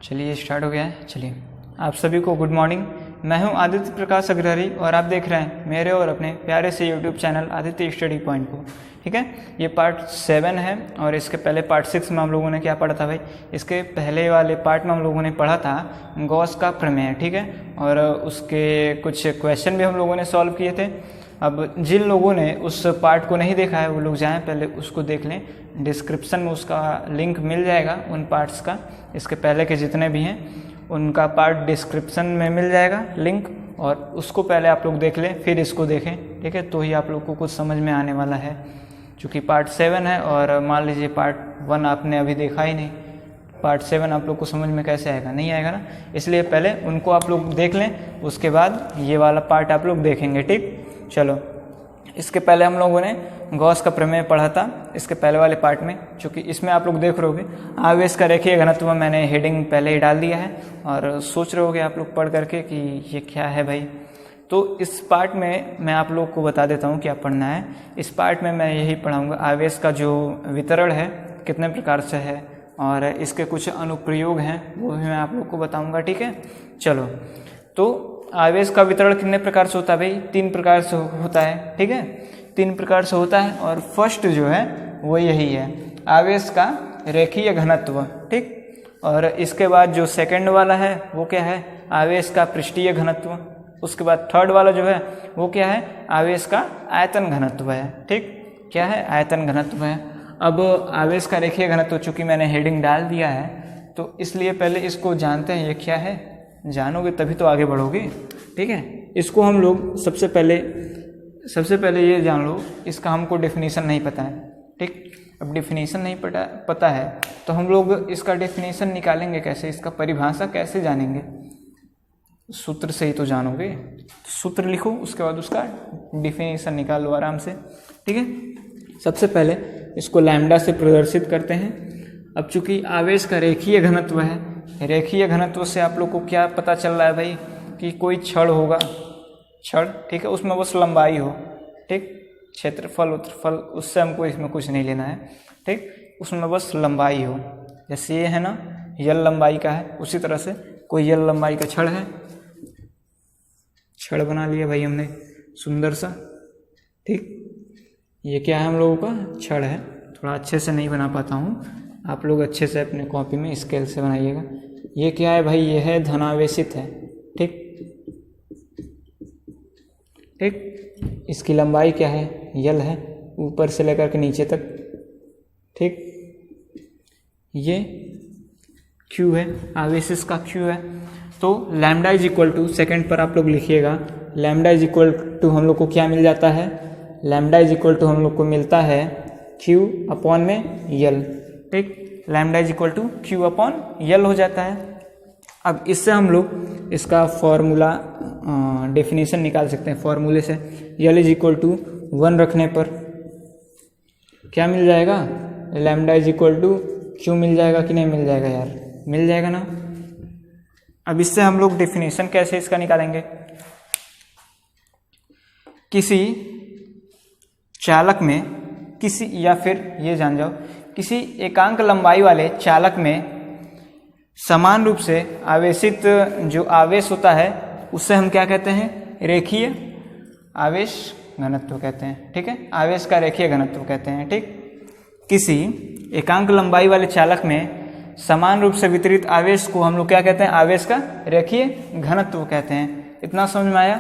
चलिए स्टार्ट हो गया है। चलिए आप सभी को गुड मॉर्निंग। मैं हूं आदित्य प्रकाश अग्रहरी और आप देख रहे हैं मेरे और अपने प्यारे से YouTube channel Aditya study point को। ठीक है, ये पार्ट 7 है और इसके पहले पार्ट 6 में हम लोगों ने क्या पढ़ा था भाई। इसके पहले वाले पार्ट में हम लोगों ने पढ़ा था गॉस का प्रमेय। ठीक है, और उसके कुछ क्वेश्चन भी हम लोगों ने सॉल्व किए थे। अब जिन लोगों ने उस पार्ट को नहीं देखा है वो लोग जाएं पहले उसको देख लें। डिस्क्रिप्शन में उसका लिंक मिल जाएगा उन पार्ट्स का, इसके पहले के जितने भी हैं उनका पार्ट डिस्क्रिप्शन में मिल जाएगा लिंक, और उसको पहले आप लोग देख लें फिर इसको देखें। ठीक है, तो ही आप लोग को कुछ समझ में आने वाला है। चूँकि पार्ट 7 है और मान लीजिए पार्ट 1 आपने अभी देखा ही नहीं, पार्ट 7 आप लोग को समझ में कैसे आएगा, नहीं आएगा ना। इसलिए पहले उनको आप लोग देख लें, उसके बाद ये वाला पार्ट आप लोग देखेंगे। ठीक, चलो इसके पहले हम लोगों ने गॉस का प्रमेय पढ़ा था इसके पहले वाले पार्ट में। चूँकि इसमें आप लोग देख रहोगे आवेश का रेखीय घनत्व, मैंने हेडिंग पहले ही डाल दिया है और सोच रहे होगे आप लोग पढ़ करके कि ये क्या है भाई। तो इस पार्ट में मैं आप लोग को बता देता हूँ क्या पढ़ना है। इस पार्ट में मैं यही पढ़ाऊँगा, आवेश का जो वितरण है कितने प्रकार से है और इसके कुछ अनुप्रयोग हैं वो भी मैं आप लोग को बताऊँगा। ठीक है, चलो तो आवेश का वितरण कितने प्रकार से होता है भाई? 3 प्रकार से होता है। ठीक है, 3 प्रकार से होता है और फर्स्ट जो है वो यही है, आवेश का रेखीय घनत्व। ठीक, और इसके बाद जो सेकंड वाला है वो क्या है, आवेश का पृष्ठीय घनत्व। उसके बाद थर्ड वाला जो है वो क्या है, आवेश का आयतन घनत्व है। ठीक, क्या है, आयतन घनत्व है। अब आवेश का रेखीय घनत्व चूँकि मैंने हेडिंग डाल दिया है तो इसलिए पहले इसको जानते हैं ये क्या है, जानोगे तभी तो आगे बढ़ोगे। ठीक है, इसको हम लोग सबसे पहले ये जान लो, इसका हमको डेफिनेशन नहीं पता है। ठीक, अब डेफिनेशन नहीं पता है तो हम लोग इसका डेफिनेशन निकालेंगे कैसे, इसका परिभाषा कैसे जानेंगे? सूत्र से ही तो जानोगे। सूत्र लिखो, उसके बाद उसका डेफिनेशन निकाल लो आराम से। ठीक है, सबसे पहले इसको लैम्डा से प्रदर्शित करते हैं। अब चूंकि आवेश का रेखीय घनत्व है, रेखीय घनत्व से आप लोग को क्या पता चल रहा है भाई कि कोई छड़ होगा, छड़। ठीक है, उसमें बस लंबाई हो। ठीक, क्षेत्रफल उत्तरफल उससे हमको इसमें कुछ नहीं लेना है। ठीक, उसमें बस लंबाई हो। जैसे ये है ना, यल लंबाई का है, उसी तरह से कोई यल लंबाई का छड़ है, छड़ बना लिया भाई हमने सुंदर सा। ठीक, ये क्या है, हम लोगों का छड़ है। थोड़ा अच्छे से नहीं बना पाता हूँ, आप लोग अच्छे से अपने कॉपी में स्केल से बनाइएगा। ये क्या है भाई, ये है धनावेशित है। ठीक ठीक, इसकी लंबाई क्या है, यल है, ऊपर से लेकर के नीचे तक। ठीक, ये क्यू है, आवेश इसका क्यू है। तो lambda is equal to, second पर आप लोग लिखिएगा, लैम्डा इज इक्वल टू हम लोग को क्या मिल जाता है, लैम्डा इज इक्वल टू हम लोग को मिलता है क्यू अपॉन में यल। ठीक, lambda is equal to Q upon L हो जाता है। अब इससे हम लोग इसका फॉर्मूला डेफिनेशन निकाल सकते हैं फॉर्मूले से। यल इज इक्वल टू 1 रखने पर क्या मिल जाएगा, lambda is equal to Q मिल जाएगा कि नहीं मिल जाएगा यार, मिल जाएगा ना। अब इससे हम लोग डेफिनेशन कैसे इसका निकालेंगे, किसी चालक में किसी, या फिर ये जान जाओ, किसी एकांक लंबाई वाले चालक में समान रूप से आवेशित जो आवेश होता है उससे हम क्या कहते हैं, रेखीय आवेश घनत्व कहते हैं। ठीक है, आवेश का रेखीय घनत्व कहते हैं। ठीक, किसी एकांक लंबाई वाले चालक में समान रूप से वितरित आवेश को हम लोग क्या कहते हैं, आवेश का रेखीय घनत्व कहते हैं। इतना समझ में आया?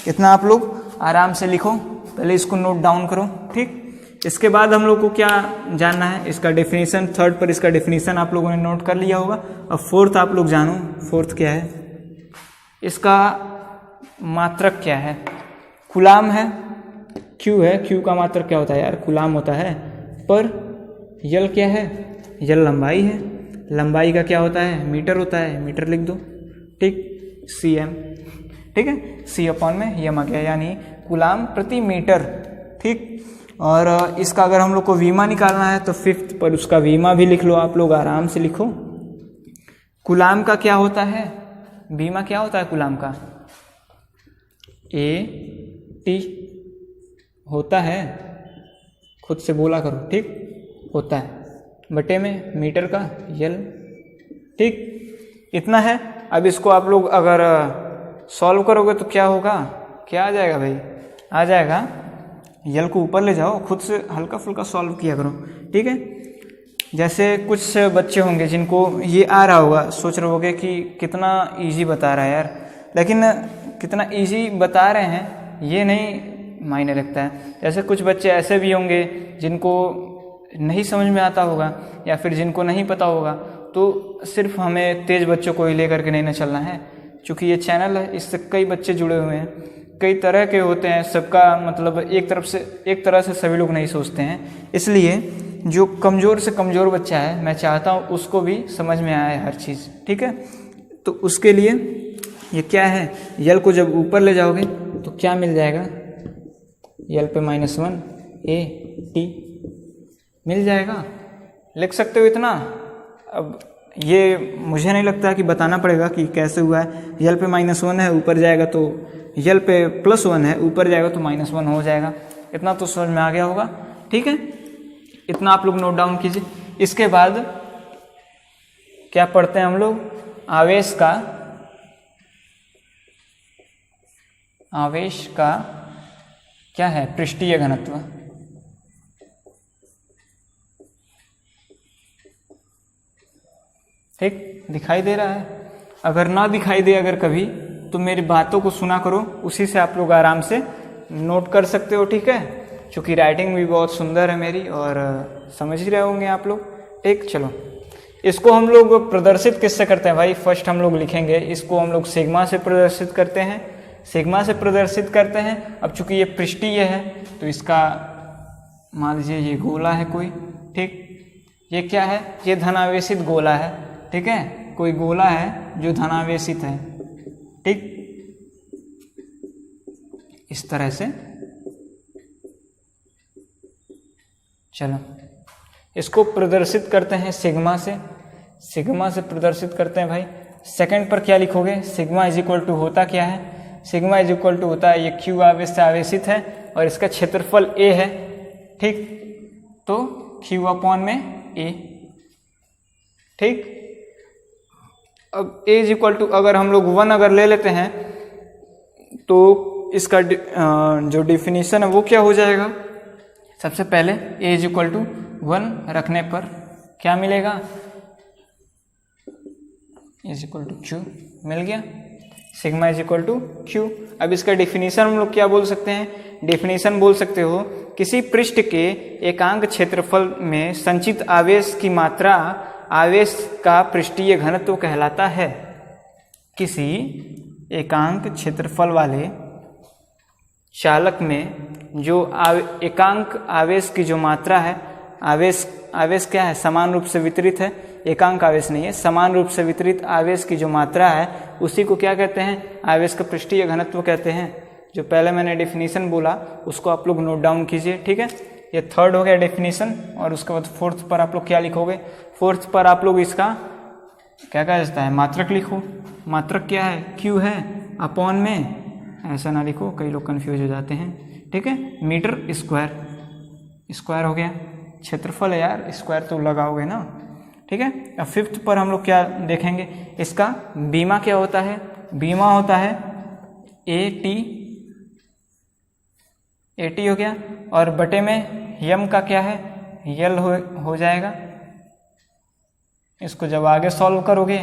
इतना आप लोग आराम से लिखो, पहले इसको नोट डाउन करो। ठीक, इसके बाद हम लोग को क्या जानना है, इसका डेफिनेशन। थर्ड पर इसका डेफिनेशन आप लोगों ने नोट कर लिया होगा। अब फोर्थ आप लोग जानो, फोर्थ क्या है, इसका मात्रक क्या है, कूलाम है, क्यू है, क्यू का मात्रक क्या होता है यार, कूलाम होता है। पर यल क्या है, यल लंबाई है, लंबाई का क्या होता है, मीटर होता है, मीटर लिख दो। ठीक, cm। ठीक है, c अपॉन में यम आ गया, यानी कूलाम प्रति मीटर। ठीक, और इसका अगर हम लोग को वीमा निकालना है तो 5th पर उसका वीमा भी लिख लो, आप लोग आराम से लिखो। कूलाम का क्या होता है, वीमा क्या होता है कूलाम का, AT होता है, खुद से बोला करो। ठीक, होता है बटे में मीटर का यल। ठीक, इतना है। अब इसको आप लोग अगर सॉल्व करोगे तो क्या होगा, क्या आ जाएगा भाई, आ जाएगा यल को ऊपर ले जाओ, खुद से हल्का फुल्का सॉल्व किया करो, ठीक है। जैसे कुछ बच्चे होंगे जिनको ये आ रहा होगा, सोच रहे होगे कि कितना इजी बता रहा है यार, लेकिन कितना इजी बता रहे हैं ये नहीं मायने रखता है। जैसे कुछ बच्चे ऐसे भी होंगे जिनको नहीं समझ में आता होगा या फिर जिनको नहीं पता होगा, तो सिर्फ हमें तेज बच्चों को ही लेकर के नहीं ना चलना है, क्योंकि ये चैनल है, इससे कई बच्चे जुड़े हुए हैं, कई तरह के होते हैं, सबका मतलब एक तरह से सभी लोग नहीं सोचते हैं। इसलिए जो कमज़ोर से कमज़ोर बच्चा है, मैं चाहता हूँ उसको भी समझ में आए हर चीज़, ठीक है। तो उसके लिए ये क्या है, यल को जब ऊपर ले जाओगे तो क्या मिल जाएगा, यल पे -1 AT मिल जाएगा, लिख सकते हो इतना। अब ये मुझे नहीं लगता कि बताना पड़ेगा कि कैसे हुआ है। यल पे -1 है, ऊपर जाएगा तो यल पे +1 है, ऊपर जाएगा तो -1 हो जाएगा। इतना तो समझ में आ गया होगा, ठीक है। इतना आप लोग नोट डाउन कीजिए। इसके बाद क्या पढ़ते हैं हम लोग, आवेश का क्या है, पृष्ठीय घनत्व। ठीक दिखाई दे रहा है, अगर ना दिखाई दे अगर कभी तो मेरी बातों को सुना करो, उसी से आप लोग आराम से नोट कर सकते हो, ठीक है। क्योंकि राइटिंग भी बहुत सुंदर है मेरी और समझ ही रहे होंगे आप लोग, ठीक। चलो इसको हम लोग प्रदर्शित किससे करते हैं भाई, फर्स्ट हम लोग लिखेंगे इसको हम लोग सिग्मा से प्रदर्शित करते हैं, सिग्मा से प्रदर्शित करते हैं। अब चूंकि ये पृष्ठीय है तो इसका मान लीजिए ये गोला है कोई, ठीक, ये क्या है, ये धनावेशित गोला है, ठीक है, कोई गोला है जो धनावेशित है, ठीक, इस तरह से। चलो इसको प्रदर्शित करते हैं सिग्मा से प्रदर्शित करते हैं भाई। सेकंड पर क्या लिखोगे, सिग्मा इज इक्वल टू होता क्या है, सिग्मा इज इक्वल टू होता है ये क्यू आवेश से आवेशित है और इसका क्षेत्रफल a है, ठीक, तो क्यू अपॉन में a, ठीक। अब a इज इक्वल टू अगर हम लोग 1 अगर ले लेते हैं तो इसका जो डिफिनीशन है वो क्या हो जाएगा, सबसे पहले a इज इक्वल टू 1 रखने पर क्या मिलेगा, इज इक्वल टू क्यू मिल गया, sigma is equal to Q. अब इसका डिफिनीशन हम लोग क्या बोल सकते हैं, डिफिनीशन बोल सकते हो किसी पृष्ठ के एकांक क्षेत्रफल में संचित आवेश की मात्रा आवेश का पृष्ठीय घनत्व कहलाता है। किसी एकांक क्षेत्रफल वाले चालक में जो एकांक आवेश की जो मात्रा है, आवेश क्या है, समान रूप से वितरित है, एकांक आवेश नहीं है, समान रूप से वितरित आवेश की जो मात्रा है उसी को क्या कहते हैं, आवेश का पृष्ठीय घनत्व कहते हैं। जो पहले मैंने डेफिनेशन बोला उसको आप लोग नोट डाउन कीजिए, ठीक है। ये थर्ड हो गया डेफिनेशन। और उसके बाद फोर्थ पर आप लोग क्या लिखोगे, फोर्थ पर आप लोग इसका क्या कहा जाता है, मात्रक लिखो। मात्रक क्या है, क्यू है, अपॉन में ऐसा ना लिखो, कई लोग कंफ्यूज हो जाते हैं, ठीक है, मीटर स्क्वायर हो गया, क्षेत्रफल है यार, स्क्वायर तो लगाओगे ना, ठीक है। अब फिफ्थ पर हम लोग क्या देखेंगे, इसका बीमा क्या होता है, बीमा होता है एटी हो गया, और बटे में यम का क्या है, यल हो जाएगा। इसको जब आगे सॉल्व करोगे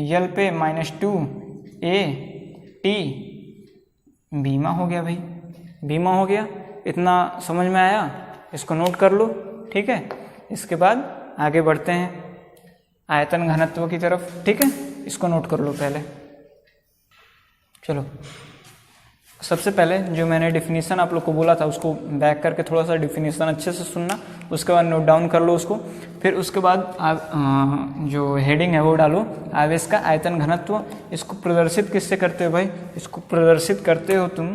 यल पे -2 AT बीमा हो गया भाई, बीमा हो गया। इतना समझ में आया, इसको नोट कर लो, ठीक है। इसके बाद आगे बढ़ते हैं आयतन घनत्व की तरफ, ठीक है, इसको नोट कर लो पहले। चलो सबसे पहले जो मैंने डिफिनीशन आप लोग को बोला था उसको बैक करके थोड़ा सा डिफिनीशन अच्छे से सुनना, उसके बाद नोट डाउन कर लो उसको। फिर उसके बाद जो हेडिंग है वो डालो, आवेश का आयतन घनत्व। इसको प्रदर्शित किससे करते हो भाई, इसको प्रदर्शित करते हो तुम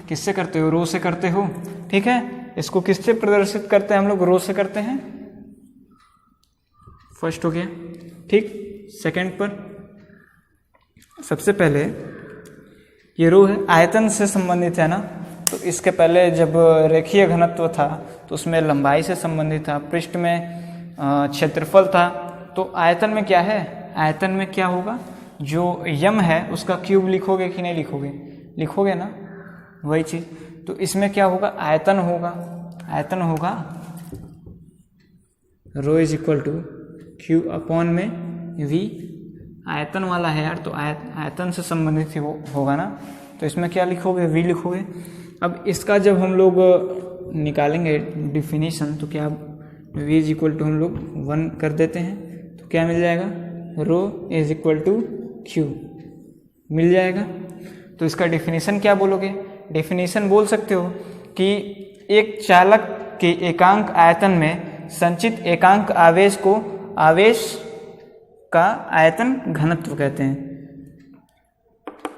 किससे करते हो, रो से करते हो, ठीक है। इसको किससे प्रदर्शित करते हैं हम लोग, रो से करते हैं, फर्स्ट हो गया, ठीक। सेकंड पर सबसे पहले ये रो है, आयतन से संबंधित है ना, तो इसके पहले जब रेखीय घनत्व था तो उसमें लंबाई से संबंधित था, पृष्ठ में क्षेत्रफल था, तो आयतन में क्या है, आयतन में क्या होगा, जो यम है उसका क्यूब लिखोगे कि नहीं लिखोगे, लिखोगे ना, वही चीज़। तो इसमें क्या होगा, आयतन होगा, आयतन होगा rho is equal to Q upon में वी, आयतन वाला है यार, तो आयतन से संबंधित ही होगा ना, तो इसमें क्या लिखोगे, वी लिखोगे। अब इसका जब हम लोग निकालेंगे डिफिनीशन, तो क्या वी इज इक्वल टू हम लोग 1 कर देते हैं, तो क्या मिल जाएगा, रो इज इक्वल टू क्यू मिल जाएगा। तो इसका डिफिनीशन क्या बोलोगे, डेफिनेशन बोल सकते हो कि एक चालक के एकांक आयतन में संचित एकांक आवेश को आवेश का आयतन घनत्व कहते हैं।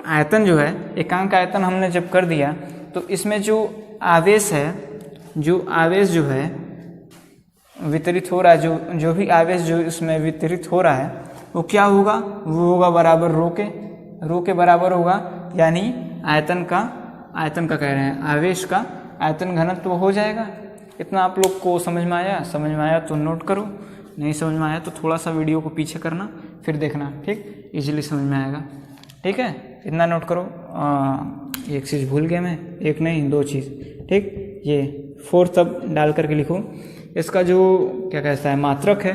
आयतन जो है, एकांक आयतन हमने जब कर दिया, तो इसमें जो आवेश है, जो आवेश जो है वितरित हो रहा है, जो भी आवेश जो इसमें वितरित हो रहा है, वो क्या होगा, वो होगा बराबर रो के बराबर होगा, यानी आयतन का कह रहे हैं, आवेश का आयतन घनत्व हो जाएगा। इतना आप लोग को समझ में आया? समझ में आया तो नोट करो, नहीं समझ में आया तो थोड़ा सा वीडियो को पीछे करना, फिर देखना, ठीक, इजीली समझ में आएगा। ठीक है, इतना नोट करो। एक चीज़ भूल गया मैं, एक नहीं 2 चीज़, ठीक, ये 4th अब डाल करके लिखो। इसका जो क्या कहता है मात्रक है,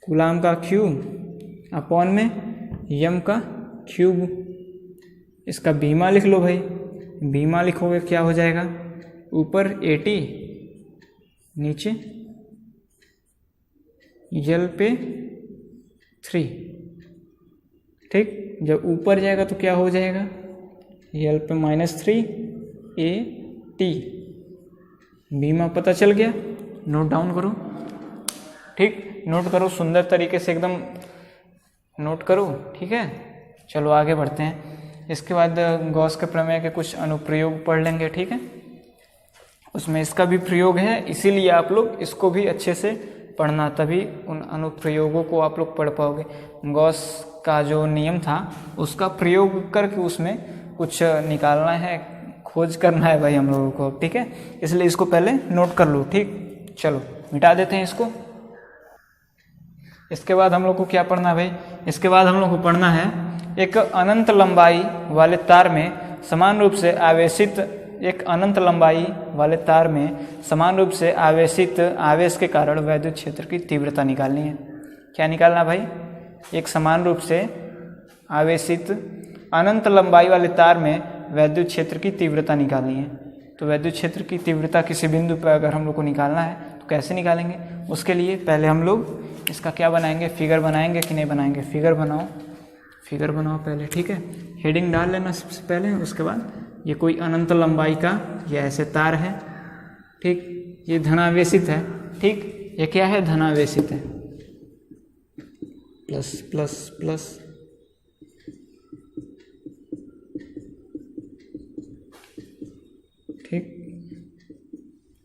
कूलाम का क्यूब अपॉन में यम का क्यूब, इसका बीमा लिख लो भाई, बीमा लिखोगे क्या हो जाएगा, ऊपर 80 नीचे यल पे 3, ठीक, जब ऊपर जाएगा तो क्या हो जाएगा, यल पे -3 AT, बीमा पता चल गया, नोट डाउन करो, ठीक, नोट करो सुंदर तरीके से एकदम नोट करो, ठीक है। चलो आगे बढ़ते हैं। इसके बाद गॉस के प्रमेय के कुछ अनुप्रयोग पढ़ लेंगे, ठीक है, उसमें इसका भी प्रयोग है, इसीलिए आप लोग इसको भी अच्छे से पढ़ना, तभी उन अनुप्रयोगों को आप लोग पढ़ पाओगे। गॉस का जो नियम था उसका प्रयोग करके उसमें कुछ निकालना है, खोज करना है भाई हम लोगों को, ठीक है, इसलिए इसको पहले नोट कर लो, ठीक। चलो मिटा देते हैं इसको। इसके बाद हम लोग को क्या पढ़ना है भाई, इसके बाद हम लोग को पढ़ना है एक अनंत लंबाई वाले तार में समान रूप से आवेशित, एक अनंत लंबाई वाले तार में समान रूप से आवेशित आवेश के कारण वैद्युत क्षेत्र की तीव्रता निकालनी है। क्या निकालना भाई, एक समान रूप से आवेशित अनंत लंबाई वाले तार में वैद्युत क्षेत्र की तीव्रता निकालनी है। तो वैद्युत क्षेत्र की तीव्रता किसी बिंदु पर अगर हम लोग को निकालना है तो कैसे निकालेंगे, उसके लिए पहले हम लोग इसका क्या बनाएंगे, फिगर बनाएंगे कि नहीं बनाएंगे, फिगर बनाओ पहले, ठीक है, हेडिंग डाल लेना सबसे पहले। उसके बाद ये कोई अनंत लंबाई का ये ऐसे तार है, ठीक, ये धनावेशित है, ठीक, ये क्या है, धनावेशित है, प्लस प्लस प्लस, ठीक,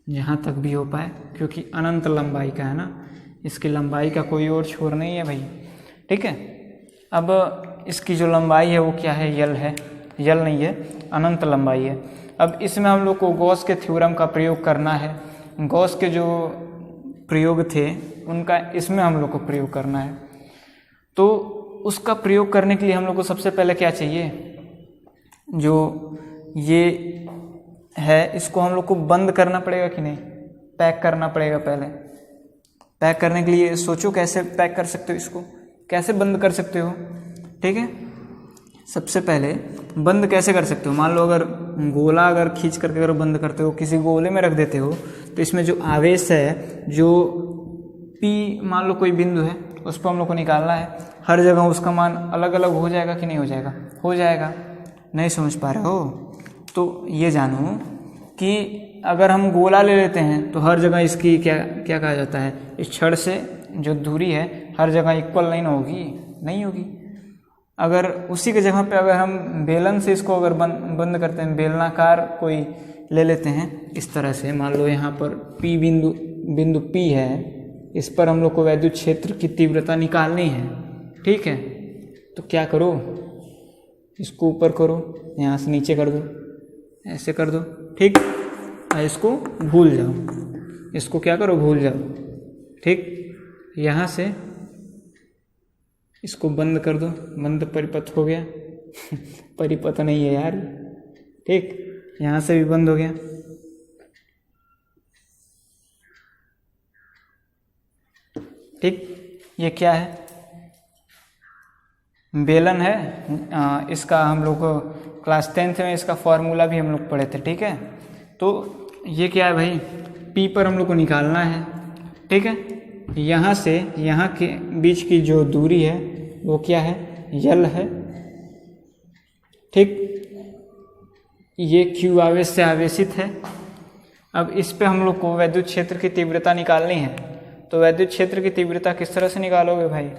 यहाँ तक भी हो पाए क्योंकि अनंत लंबाई का है ना, इसकी लंबाई का कोई और छोर नहीं है भाई, ठीक है। अब इसकी जो लंबाई है वो क्या है, यल है, यल नहीं है, अनंत लंबाई है। अब इसमें हम लोग को गॉस के थ्योरम का प्रयोग करना है, गॉस के जो प्रयोग थे उनका इसमें हम लोग को प्रयोग करना है। तो उसका प्रयोग करने के लिए हम लोग को सबसे पहले क्या चाहिए, जो ये है इसको हम लोग को बंद करना पड़ेगा कि नहीं, पैक करना पड़ेगा। पहले पैक करने के लिए सोचो कैसे पैक कर सकते हो, इसको कैसे बंद कर सकते हो, ठीक है। सबसे पहले बंद कैसे कर सकते हो, मान लो अगर गोला अगर खींच करके अगर बंद करते हो, किसी गोले में रख देते हो, तो इसमें जो आवेश है, जो P मान लो कोई बिंदु है, उस पर हम लोग को निकालना है, हर जगह उसका मान अलग अलग हो जाएगा कि नहीं हो जाएगा, हो जाएगा। नहीं समझ पा रहे हो तो ये जानो कि अगर हम गोला ले लेते हैं तो हर जगह इसकी क्या क्या कहा जाता है, इस छड़ से जो दूरी है हर जगह इक्वल नहीं होगी, नहीं होगी। अगर उसी की जगह पे अगर हम बेलन से इसको अगर बंद करते हैं, बेलनाकार कोई ले लेते हैं इस तरह से, मान लो यहाँ पर P बिंदु P है, इस पर हम लोग को वैद्युत क्षेत्र की तीव्रता निकालनी है, ठीक है। तो क्या करो, इसको ऊपर करो, यहाँ से नीचे कर दो, ऐसे कर दो, ठीक, इसको भूल जाओ, इसको क्या करो, भूल जाओ, ठीक। यहाँ से इसको बंद कर दो, बंद परिपथ हो गया। परिपथ नहीं है यार, ठीक, यहाँ से भी बंद हो गया। ठीक, ये क्या है? बेलन है। इसका हम लोग क्लास 10th में इसका फॉर्मूला भी हम लोग पढ़े थे, ठीक है। तो ये क्या है भाई, P पर हम लोग को निकालना है, ठीक है। यहाँ से यहाँ के बीच की जो दूरी है वो क्या है, L है, ठीक। ये Q आवेश से आवेशित है। अब इस पे हम लोग को वैद्युत क्षेत्र की तीव्रता निकालनी है। तो वैद्युत क्षेत्र की तीव्रता किस तरह से निकालोगे भाई,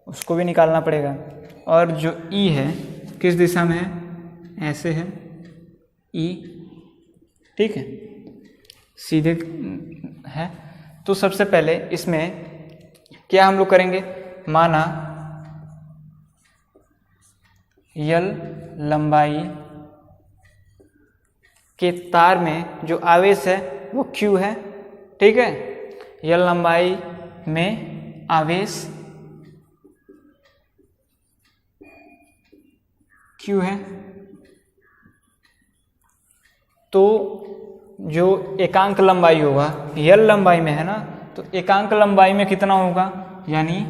उसको भी निकालना पड़ेगा। और जो E है किस दिशा में है, ऐसे है E, ठीक है, सीधे है। तो सबसे पहले इसमें क्या हम लोग करेंगे, माना L लंबाई के तार में जो आवेश है वो Q है, ठीक है। L लंबाई में आवेश Q है। तो जो एकांक लंबाई होगा, L लंबाई में है ना, तो एकांक लंबाई में कितना होगा, यानी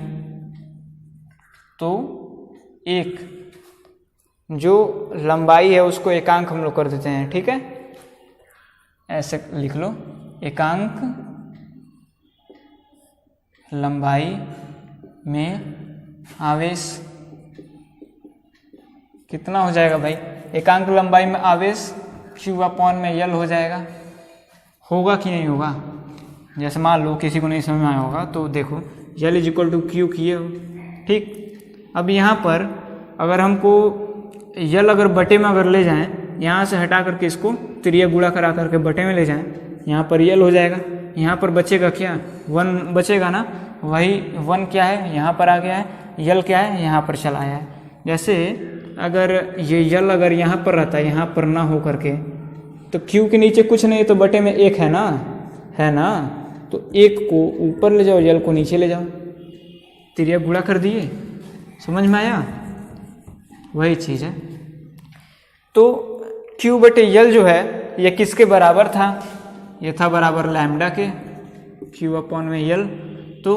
तो एक, जो लंबाई है उसको एकांक हम लोग कर देते हैं, ठीक है। ऐसे लिख लो, एकांक लंबाई में आवेश कितना हो जाएगा भाई, एकांक लंबाई में आवेश Q/L हो जाएगा। होगा कि नहीं होगा? जैसे मान लो किसी को नहीं समझ में आया होगा तो देखो, L = Q किए हो, ठीक। अब यहाँ पर अगर हमको L अगर बटे में अगर ले जाएं, यहाँ से हटा करके इसको त्रिया गुणा करा करके बटे में ले जाएं, यहाँ पर L हो जाएगा। यहाँ पर बचेगा क्या, 1 बचेगा ना, वही 1 क्या है यहाँ पर आ गया है, L क्या है यहाँ पर चला आया है। जैसे अगर ये L अगर यहाँ पर रहता है, यहाँ पर ना हो करके, तो Q के नीचे कुछ नहीं तो बटे में 1 है ना, तो 1 को ऊपर ले जाओ, L को नीचे ले जाओ, त्रिया गुणा कर दिए, समझ में आया? वही चीज़ है। तो Q/L जो है ये किसके बराबर था, ये था बराबर लैम्डा के, Q/L। तो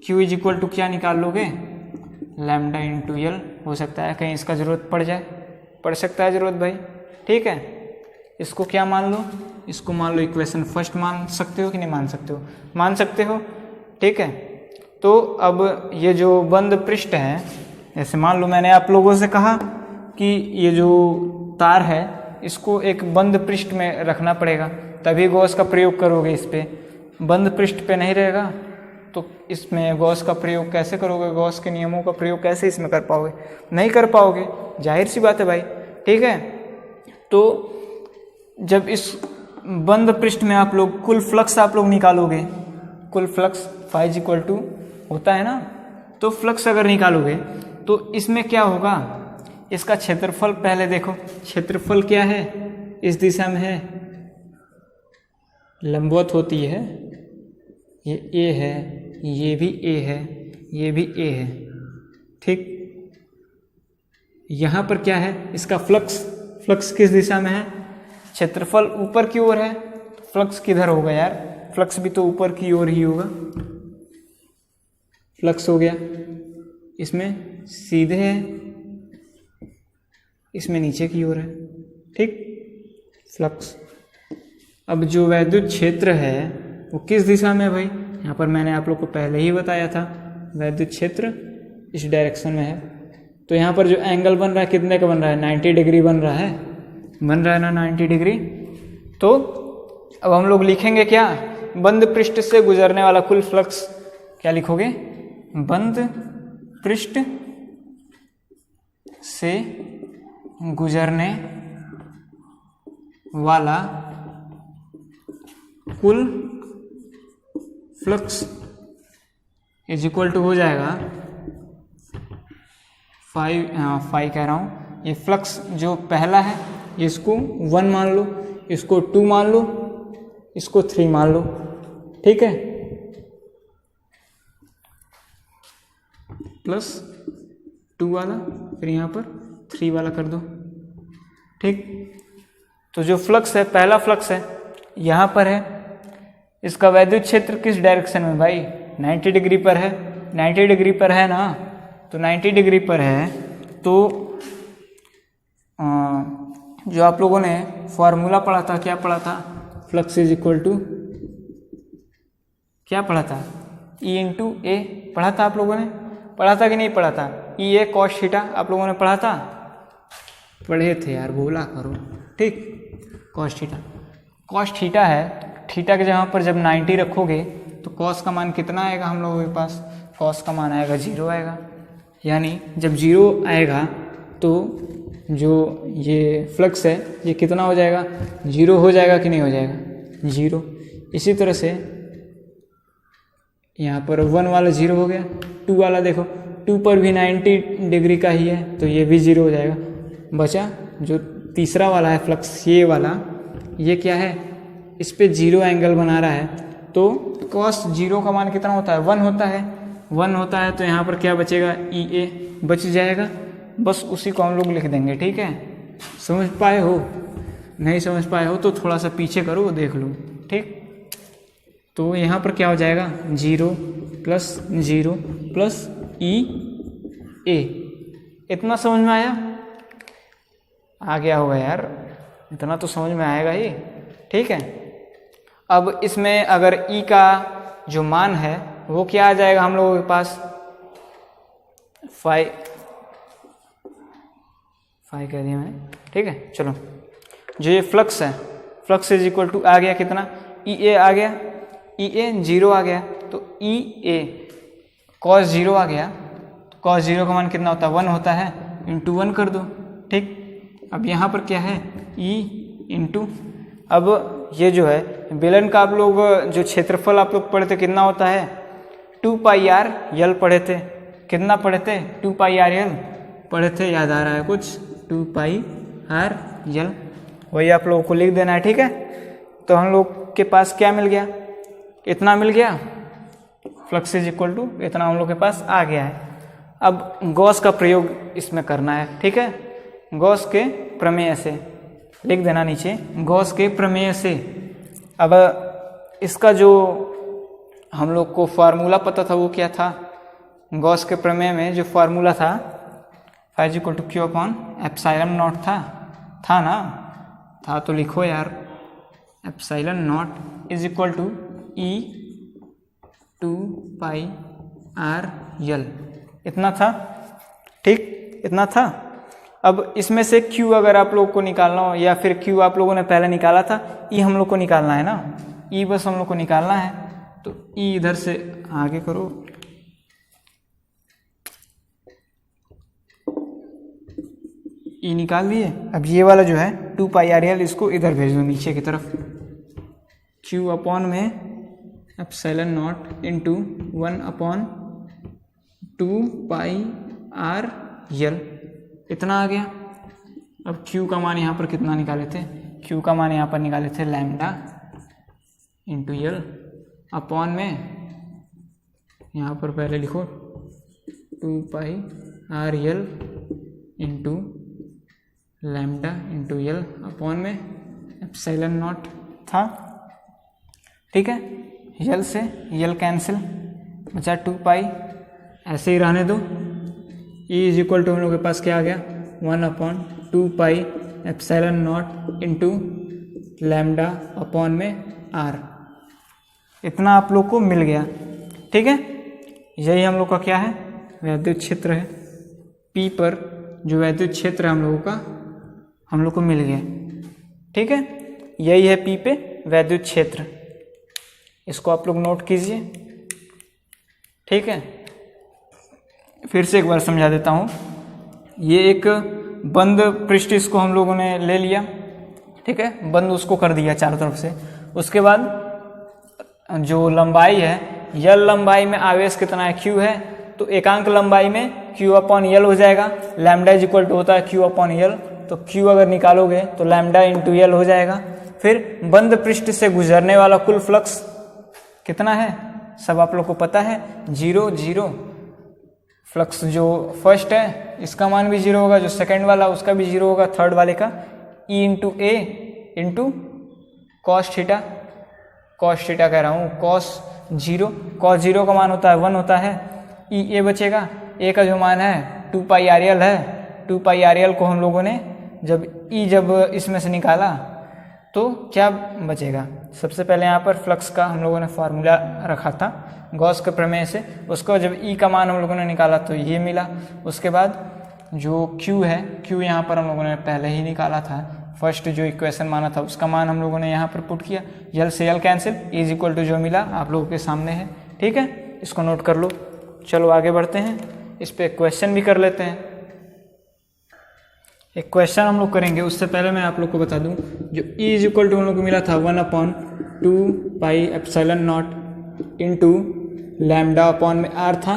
Q = क्या निकाल लोगे, लैम्डा × L। हो सकता है कहीं इसका ज़रूरत पड़ जाए, पड़ सकता है ज़रूरत भाई, ठीक है। इसको क्या मान लो, इसको मान लो इक्वेशन फर्स्ट मान सकते हो कि नहीं मान सकते हो, मान सकते हो, ठीक है। तो अब ये जो बंद पृष्ठ है, जैसे मान लो मैंने आप लोगों से कहा कि ये जो तार है इसको एक बंद पृष्ठ में रखना पड़ेगा, तभी गॉस का प्रयोग करोगे। इस पे बंद पृष्ठ पे नहीं रहेगा तो इसमें गॉस का प्रयोग कैसे करोगे, गॉस के नियमों का प्रयोग कैसे इसमें कर पाओगे, नहीं कर पाओगे, जाहिर सी बात है भाई, ठीक है। तो जब इस बंद पृष्ठ में आप लोग कुल फ्लक्स आप लोग निकालोगे, कुल फ्लक्स ϕ होता है ना, तो फ्लक्स अगर निकालोगे तो इसमें क्या होगा, इसका क्षेत्रफल पहले देखो, क्षेत्रफल क्या है, इस दिशा में है, लंबवत होती है, ये A है, ये भी A है, ये भी A है, ठीक। यहाँ पर क्या है, इसका फ्लक्स किस दिशा में है, क्षेत्रफल ऊपर की ओर है, तो फ्लक्स किधर होगा यार, फ्लक्स भी तो ऊपर की ओर ही होगा, फ्लक्स हो गया, इसमें सीधे है, इसमें नीचे की ओर है, ठीक, फ्लक्स। अब जो वैद्युत क्षेत्र है वो किस दिशा में है भाई, यहाँ पर मैंने आप लोग को पहले ही बताया था, वैद्युत क्षेत्र इस डायरेक्शन में है। तो यहाँ पर जो एंगल बन रहा है कितने का बन रहा है, 90 डिग्री बन रहा है ना, 90 डिग्री। तो अब हम लोग लिखेंगे क्या, बंद पृष्ठ से गुजरने वाला कुल फ्लक्स, क्या लिखोगे, बंद पृष्ठ से गुजरने वाला कुल फ्लक्स = हो जाएगा फाई कह रहा हूँ, ये फ्लक्स जो पहला है इसको 1 मान लो, इसको 2 मान लो, इसको 3 मान लो, ठीक है, प्लस 2 वाला, फिर यहाँ पर 3 वाला कर दो। ठीक, तो जो फ्लक्स है, पहला फ्लक्स है यहाँ पर है, इसका वैद्युत क्षेत्र किस डायरेक्शन में भाई, 90 डिग्री पर है, 90 डिग्री पर है ना, तो 90 डिग्री पर है। तो जो आप लोगों ने फॉर्मूला पढ़ा था, क्या पढ़ा था, फ्लक्स इज इक्वल टू क्या पढ़ा था, E इंटू ए पढ़ा था, आप लोगों ने पढ़ा था कि नहीं पढ़ा था, ई ए कॉस थीटा आप लोगों ने पढ़ा था, पढ़े थे यार, बोला करो। ठीक, कॉस थीटा, कॉस थीटा है, थीटा के जगह पर जब 90 रखोगे तो कॉस का मान कितना आएगा हम लोगों के पास, कॉस का मान आएगा 0 आएगा, यानी जब 0 आएगा तो जो ये फ्लक्स है ये कितना हो जाएगा, 0 हो जाएगा कि नहीं हो जाएगा, 0। इसी तरह से यहाँ पर 1 वाला 0 हो गया, 2 वाला देखो 2 पर भी 90 डिग्री का ही है तो ये भी 0 हो जाएगा। बचा जो तीसरा वाला है फ्लक्स, ये वाला, ये क्या है, इस पे 0 एंगल बना रहा है, तो cos 0 का मान कितना होता है, 1 होता है, 1 होता है, तो यहाँ पर क्या बचेगा, ई ए बच जाएगा, बस उसी को हम लोग लिख देंगे। ठीक है, समझ पाए हो, नहीं समझ पाए हो तो थोड़ा सा पीछे करो, देख लो। ठीक, तो यहाँ पर क्या हो जाएगा, 0 प्लस ई ए, इतना समझ में आया, आ गया होगा यार, इतना तो समझ में आएगा ही। ठीक है, अब इसमें अगर ई का जो मान है वो क्या आ जाएगा हम लोगों के पास, 5 कह दिया मैंने। ठीक है, चलो, जो ये फ्लक्स है, फ्लक्स इज इक्वल टू आ गया कितना, ई ए आ गया, ई ए 0 आ गया, तो ई ए कॉस 0 आ गया, तो कॉस 0 का मान कितना होता है, 1 होता है, इंटू 1 कर दो। ठीक, अब यहाँ पर क्या है, ई इंटू, अब ये जो है बेलन का आप लोग जो क्षेत्रफल आप लोग पढ़े थे कितना होता है, 2 पाई आर यल पढ़े थे, कितना पढ़े थे, 2 पाई आर यल पढ़े थे, याद आ रहा है कुछ, 2 पाई आर यल, वही आप लोगों को लिख देना है। ठीक है, तो हम लोग के पास क्या मिल गया, इतना मिल गया, फ्लक्स इज इक्वल टू इतना हम लोग के पास आ गया है। अब गॉस का प्रयोग इसमें करना है। ठीक है, गॉस के प्रमेय से लिख देना नीचे, गॉस के प्रमेय से। अब इसका जो हम लोग को फार्मूला पता था वो क्या था, गॉस के प्रमेय में जो फार्मूला था, phi equal to Q upon epsilon naught था ना, था तो लिखो यार, epsilon naught is equal to E 2 pi R L, इतना था। ठीक, इतना था। अब इसमें से Q अगर आप लोग को निकालना हो, या फिर Q आप लोगों ने पहले निकाला था, E हम लोग को निकालना है ना, E बस हम लोग को निकालना है, तो E इधर से आगे करो, E निकाल दिए। अब ये वाला जो है 2 पाई आर यल, इसको इधर भेज दो नीचे की तरफ, Q अपॉन में epsilon not into 1 upon 2 pi R L, इतना आ गया। अब Q का मान यहाँ पर कितना निकाले थे, Q का मान यहाँ पर निकाले थे लैम्डा इंटू यल अपॉन में, यहाँ पर पहले लिखो 2 pi R L into lambda into L upon में एप्सिलॉन नॉट था। ठीक है, यल से यल कैंसिल, बचा 2 पाई, ऐसे ही रहने दो। E इज इक्वल टू हम लोग के पास क्या आ गया, 1 upon 2 pi epsilon not into lambda upon में R, इतना आप लोग को मिल गया। ठीक है, यही हम लोग का क्या है, वैद्युत क्षेत्र है। P पर जो वैद्युत क्षेत्र है हम लोगों का, हम लोग को मिल गया। ठीक है, यही है P पे वैद्युत क्षेत्र, इसको आप लोग नोट कीजिए। ठीक है, फिर से एक बार समझा देता हूँ। ये एक बंद पृष्ठ इसको हम लोगों ने ले लिया, ठीक है, बंद उसको कर दिया चारों तरफ से। उसके बाद जो लंबाई है, यल लंबाई में आवेश कितना है, Q है, तो एकांक लंबाई में Q अपॉन यल हो जाएगा। लैम्डा इज इक्वल टू होता है Q अपॉन यल, तो Q अगर निकालोगे तो लैम्डा इंटू यल हो जाएगा। फिर बंद पृष्ठ से गुजरने वाला कुल फ्लक्स कितना है, सब आप लोग को पता है, 0 0 फ्लक्स जो फर्स्ट है इसका मान भी 0 होगा, जो सेकंड वाला उसका भी 0 होगा, थर्ड वाले का E into A into cos theta, cos theta कह रहा हूँ, कॉस 0 का मान होता है 1 होता है, ई ए बचेगा, ए का जो मान है 2 पाई आर एल है, 2 पाई आर एल को हम लोगों ने जब इसमें से निकाला तो क्या बचेगा। सबसे पहले यहाँ पर फ्लक्स का हम लोगों ने फार्मूला रखा था गॉस के प्रमेय से, उसको जब ई का मान हम लोगों ने निकाला तो ये मिला। उसके बाद जो क्यू है, क्यू यहाँ पर हम लोगों ने पहले ही निकाला था, फर्स्ट जो इक्वेशन माना था उसका मान हम लोगों ने यहाँ पर पुट किया, यल से यल कैंसिल, इज इक्वल टू जो मिला आप लोगों के सामने है। ठीक है, इसको नोट कर लो। चलो आगे बढ़ते हैं, इस पर क्वेश्चन भी कर लेते हैं। एक क्वेश्चन हम लोग करेंगे, उससे पहले मैं आप लोग को बता दूं, जो E इज इक्वल टू हम लोग को मिला था 1/2 pi epsilon not into lambda upon में R था,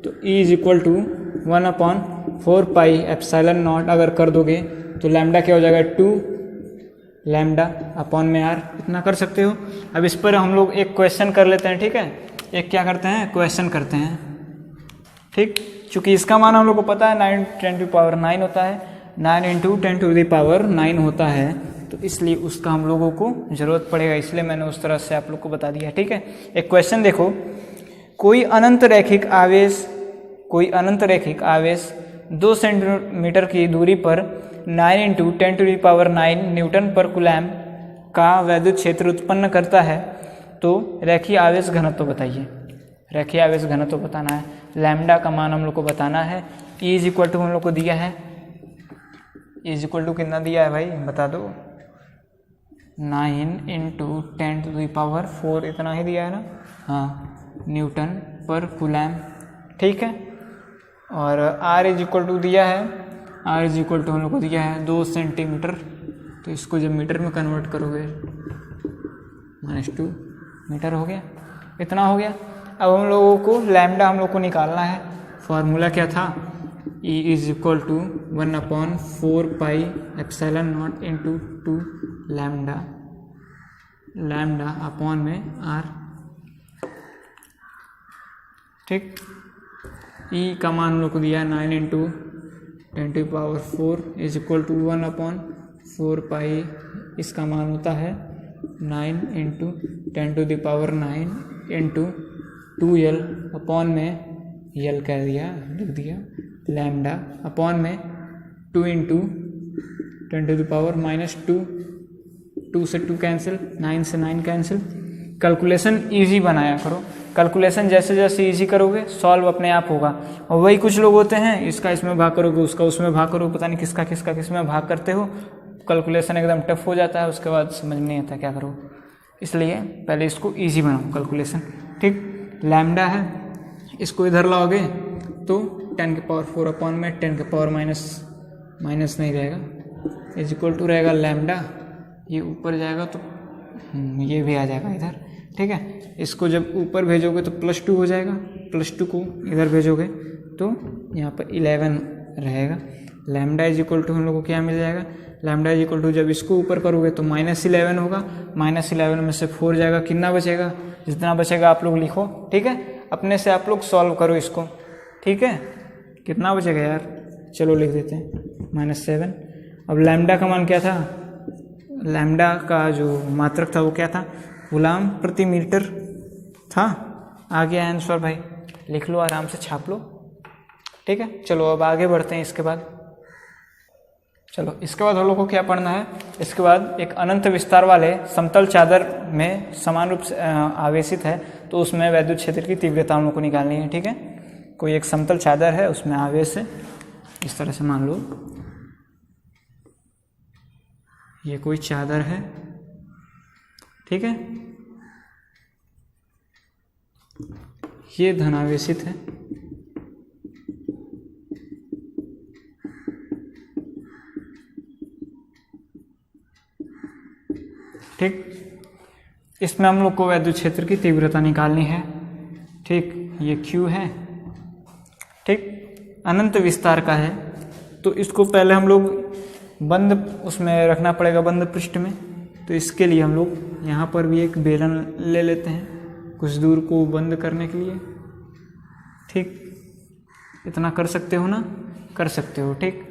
तो E is equal to 1/4 pi epsilon not अगर कर दोगे तो लैम्डा क्या हो जाएगा 2 लैम्डा अपॉन में R, इतना कर सकते हो। अब इस पर हम लोग एक क्वेश्चन कर लेते हैं। ठीक है, एक क्या करते हैं, क्वेश्चन करते हैं। ठीक, चूँकि इसका मान हम लोग को पता है 9 × 10⁹ होता है, 9 × 10⁹ होता है, तो इसलिए उसका हम लोगों को ज़रूरत पड़ेगा, इसलिए मैंने उस तरह से आप लोग को बता दिया। ठीक है, एक क्वेश्चन देखो, कोई अनंत रैखिक आवेश 2 सेंटीमीटर की दूरी पर 9 × 10⁹ न्यूटन पर कूलम का वैद्युत क्षेत्र उत्पन्न करता है, तो रैखिक आवेश घनत्व बताइए। रैखिक आवेश घनत्व बताना है, लैम्डा का मान हम लोग को बताना है। E इज इक्वल टू हम लोग को दिया है, E इज इक्वल टू कितना दिया है भाई बता दो, 9 × 10⁴ इतना ही दिया है ना, हाँ, न्यूटन पर कूलम। ठीक है, और R इज इक्वल टू दिया है, R इज इक्वल टू हम लोग को दिया है 2 सेंटीमीटर, तो इसको जब मीटर में कन्वर्ट करोगे -2 मीटर हो गया, इतना हो गया। अब हम लोगों को लैम्डा हम लोग को निकालना है, फार्मूला क्या था, E is equal to 1/4 pi epsilon not into 2 lambda upon में R। ठीक, E का मान हम लोग को दिया 9 × 10⁴ इज इक्वल टू 1/4 पाई, इसका मान होता है 9 × 10⁹ इंटू 2L अपॉन में यल कह दिया, लिख दिया, लैम्डा अपॉन में 2 × 10⁻², 2 से 2 कैंसिल, 9 से 9 कैंसिल। कैलकुलेशन इजी बनाया करो, कैलकुलेशन जैसे जैसे इजी करोगे सॉल्व अपने आप होगा। और वही कुछ लोग होते हैं, इसका इसमें भाग करोगे, उसका उसमें भाग करोगे, पता नहीं किसका किसमें भाग करते हो, कैलकुलेशन एकदम टफ हो जाता है, उसके बाद समझ नहीं आता क्या करो। इसलिए पहले इसको ईजी बनाओ कैलकुलेशन। ठीक, लैम्डा है, इसको इधर लाओगे तो 10⁴ अपॉन में 10⁻⁻ माइनस नहीं रहेगा, इज इक्वल टू रहेगा लैम्डा, ये ऊपर जाएगा तो ये भी आ जाएगा इधर। ठीक है, इसको जब ऊपर भेजोगे तो +2 हो जाएगा, +2 को इधर भेजोगे तो यहाँ पर 11 रहेगा। लैम्डा इज इक्वल टू हम लोग को क्या मिल जाएगा, लैम्डा इज इक्वल टू जब इसको ऊपर करोगे तो -11 होगा, -11 में से 4 जाएगा, कितना बचेगा, जितना बचेगा आप लोग लिखो। ठीक है, अपने से आप लोग सॉल्व करो इसको। ठीक है, कितना बचेगा यार, चलो लिख देते हैं -7। अब लैम्डा का मान क्या था, लैम्डा का जो मात्रक था वो क्या था, कूलम प्रति मीटर था। आ गया आंसर भाई, लिख लो आराम से, छाप लो। ठीक है, चलो अब आगे बढ़ते हैं। इसके बाद हम लोग को क्या पढ़ना है, इसके बाद एक अनंत विस्तार वाले समतल चादर में समान रूप से आवेशित है, तो उसमें वैद्युत क्षेत्र की तीव्रता हम लोग को निकालनी है। ठीक है, कोई एक समतल चादर है, उसमें आवेश है, इस तरह से मान लो ये कोई चादर है। ठीक है, ये धनावेशित है, ठीक, इसमें हम लोग को वैद्युत क्षेत्र की तीव्रता निकालनी है। ठीक, ये Q है। ठीक, अनंत विस्तार का है, तो इसको पहले हम लोग बंद उसमें रखना पड़ेगा, बंद पृष्ठ में। तो इसके लिए हम लोग यहाँ पर भी एक बेलन ले लेते हैं कुछ दूर को बंद करने के लिए। ठीक, इतना कर सकते हो ना, कर सकते हो। ठीक,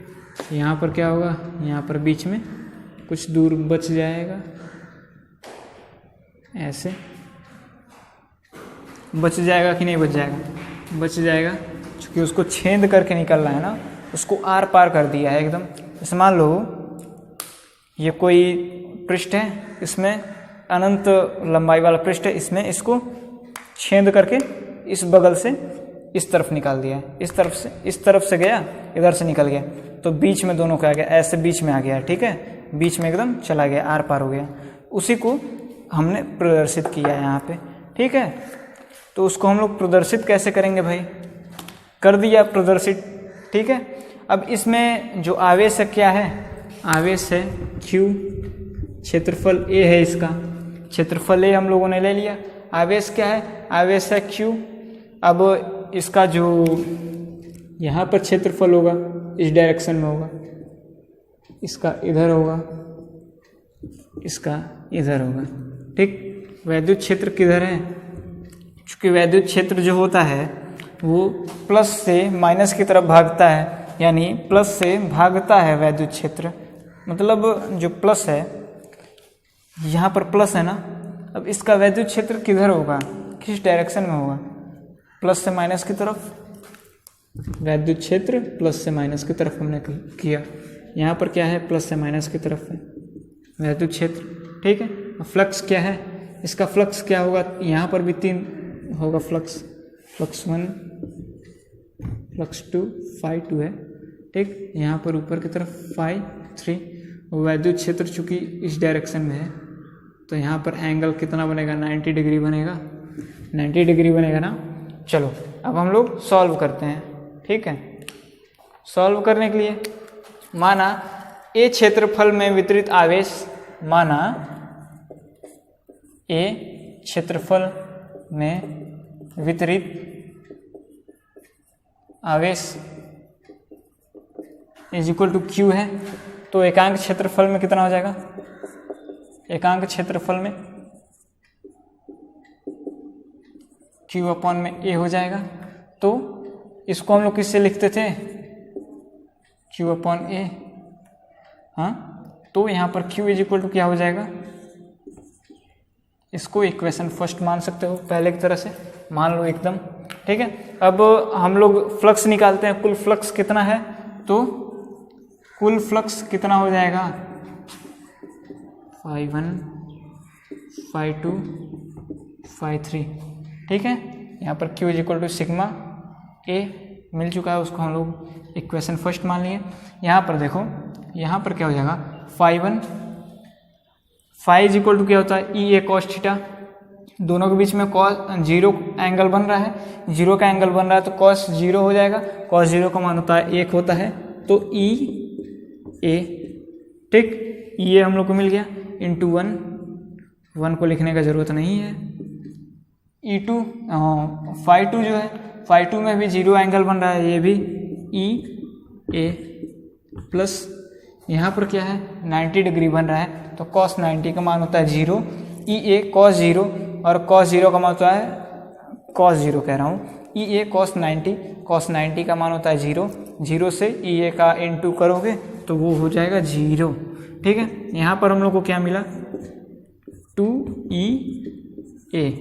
यहाँ पर क्या होगा, यहाँ पर बीच में कुछ दूर बच जाएगा, ऐसे बच जाएगा कि नहीं बच जाएगा, बच जाएगा, क्योंकि उसको छेद करके निकलना है ना, उसको आर पार कर दिया है एकदम। जैसे मान लो ये कोई पृष्ठ है, इसमें अनंत लंबाई वाला पृष्ठ है, इसमें इसको छेद करके इस बगल से इस तरफ निकाल दिया है, इस तरफ से गया, इधर से निकल गया, तो बीच में दोनों का आ गया, ऐसे बीच में आ गया। ठीक है, बीच में एकदम चला गया, आर पार हो गया। उसी को हमने प्रदर्शित किया है यहाँ पे। ठीक है, तो उसको हम लोग प्रदर्शित कैसे करेंगे भाई, कर दिया प्रदर्शित। ठीक है, अब इसमें जो आवेश है क्या है, आवेश है Q, क्षेत्रफल A है, इसका क्षेत्रफल A हम लोगों ने ले लिया। आवेश क्या है, आवेश है Q। अब इसका जो यहाँ पर क्षेत्रफल होगा इस डायरेक्शन में होगा, इसका इधर होगा, इसका इधर होगा। ठीक, वैद्युत क्षेत्र किधर है, क्योंकि वैद्युत क्षेत्र जो होता है वो प्लस से माइनस की तरफ भागता है, यानी प्लस से भागता है वैद्युत क्षेत्र, मतलब जो प्लस है, यहाँ पर प्लस है ना। अब इसका वैद्युत क्षेत्र किधर होगा, किस डायरेक्शन में होगा, प्लस से माइनस की तरफ। वैद्युत क्षेत्र प्लस से माइनस की तरफ हमने किया, यहाँ पर क्या है, प्लस से माइनस की तरफ है वैद्युत क्षेत्र। ठीक है, फ्लक्स क्या है, इसका फ्लक्स क्या होगा, यहाँ पर भी 3 होगा फ्लक्स, फ्लक्स 1, फ्लक्स 2, फाई 2 है। ठीक, यहाँ पर ऊपर की तरफ फाई 3। वैद्युत क्षेत्र चूँकि इस डायरेक्शन में है, तो यहाँ पर एंगल कितना बनेगा, 90 डिग्री बनेगा, 90 डिग्री बनेगा ना। चलो अब हम लोग सॉल्व करते हैं। ठीक है, सॉल्व करने के लिए माना ए क्षेत्रफल में वितरित आवेश, माना ए क्षेत्रफल में वितरित आवेश इज इक्वल टू Q है, तो एकांक क्षेत्रफल में कितना हो जाएगा, एकांक क्षेत्रफल में Q अपॉन में A हो जाएगा। तो इसको हम लोग किससे लिखते थे, Q अपॉन A। हाँ, तो यहाँ पर Q इज इक्वल टू क्या हो जाएगा, इसको इक्वेशन फर्स्ट मान सकते हो, पहले की तरह से मान लो एकदम। ठीक है, अब हम लोग फ्लक्स निकालते हैं, कुल फ्लक्स कितना है, तो कुल फ्लक्स कितना हो जाएगा, फाई 1, फाई 2, फाई 3। ठीक है, यहाँ पर Q is equal to sigma A मिल चुका है, उसको हम लोग इक्वेशन फर्स्ट मान लिए। यहाँ पर देखो, यहाँ पर क्या हो जाएगा, phi 1, phi is equal to क्या होता है, E A कॉस थीटा, दोनों के बीच में कॉस 0 एंगल बन रहा है, 0 का एंगल बन रहा है, तो कॉस 0 हो जाएगा, कॉस 0 का मान होता है 1 होता है, तो E A। ठीक, E A हम लोग को मिल गया, इंटू 1 को लिखने का जरूरत नहीं है। E2 फाई 2 जो है, फाई 2 में भी 0 एंगल बन रहा है, ये भी E A प्लस यहाँ पर क्या है, 90 डिग्री बन रहा है, तो cos 90 का मान होता है 0, E A cos 0, और cos 0 का मान होता है, cos 0 कह रहा हूँ, E A cos 90 का मान होता है 0, 0 से E A का इंटू करोगे तो वो हो जाएगा 0। ठीक है, यहाँ पर हम लोग को क्या मिला, 2E A।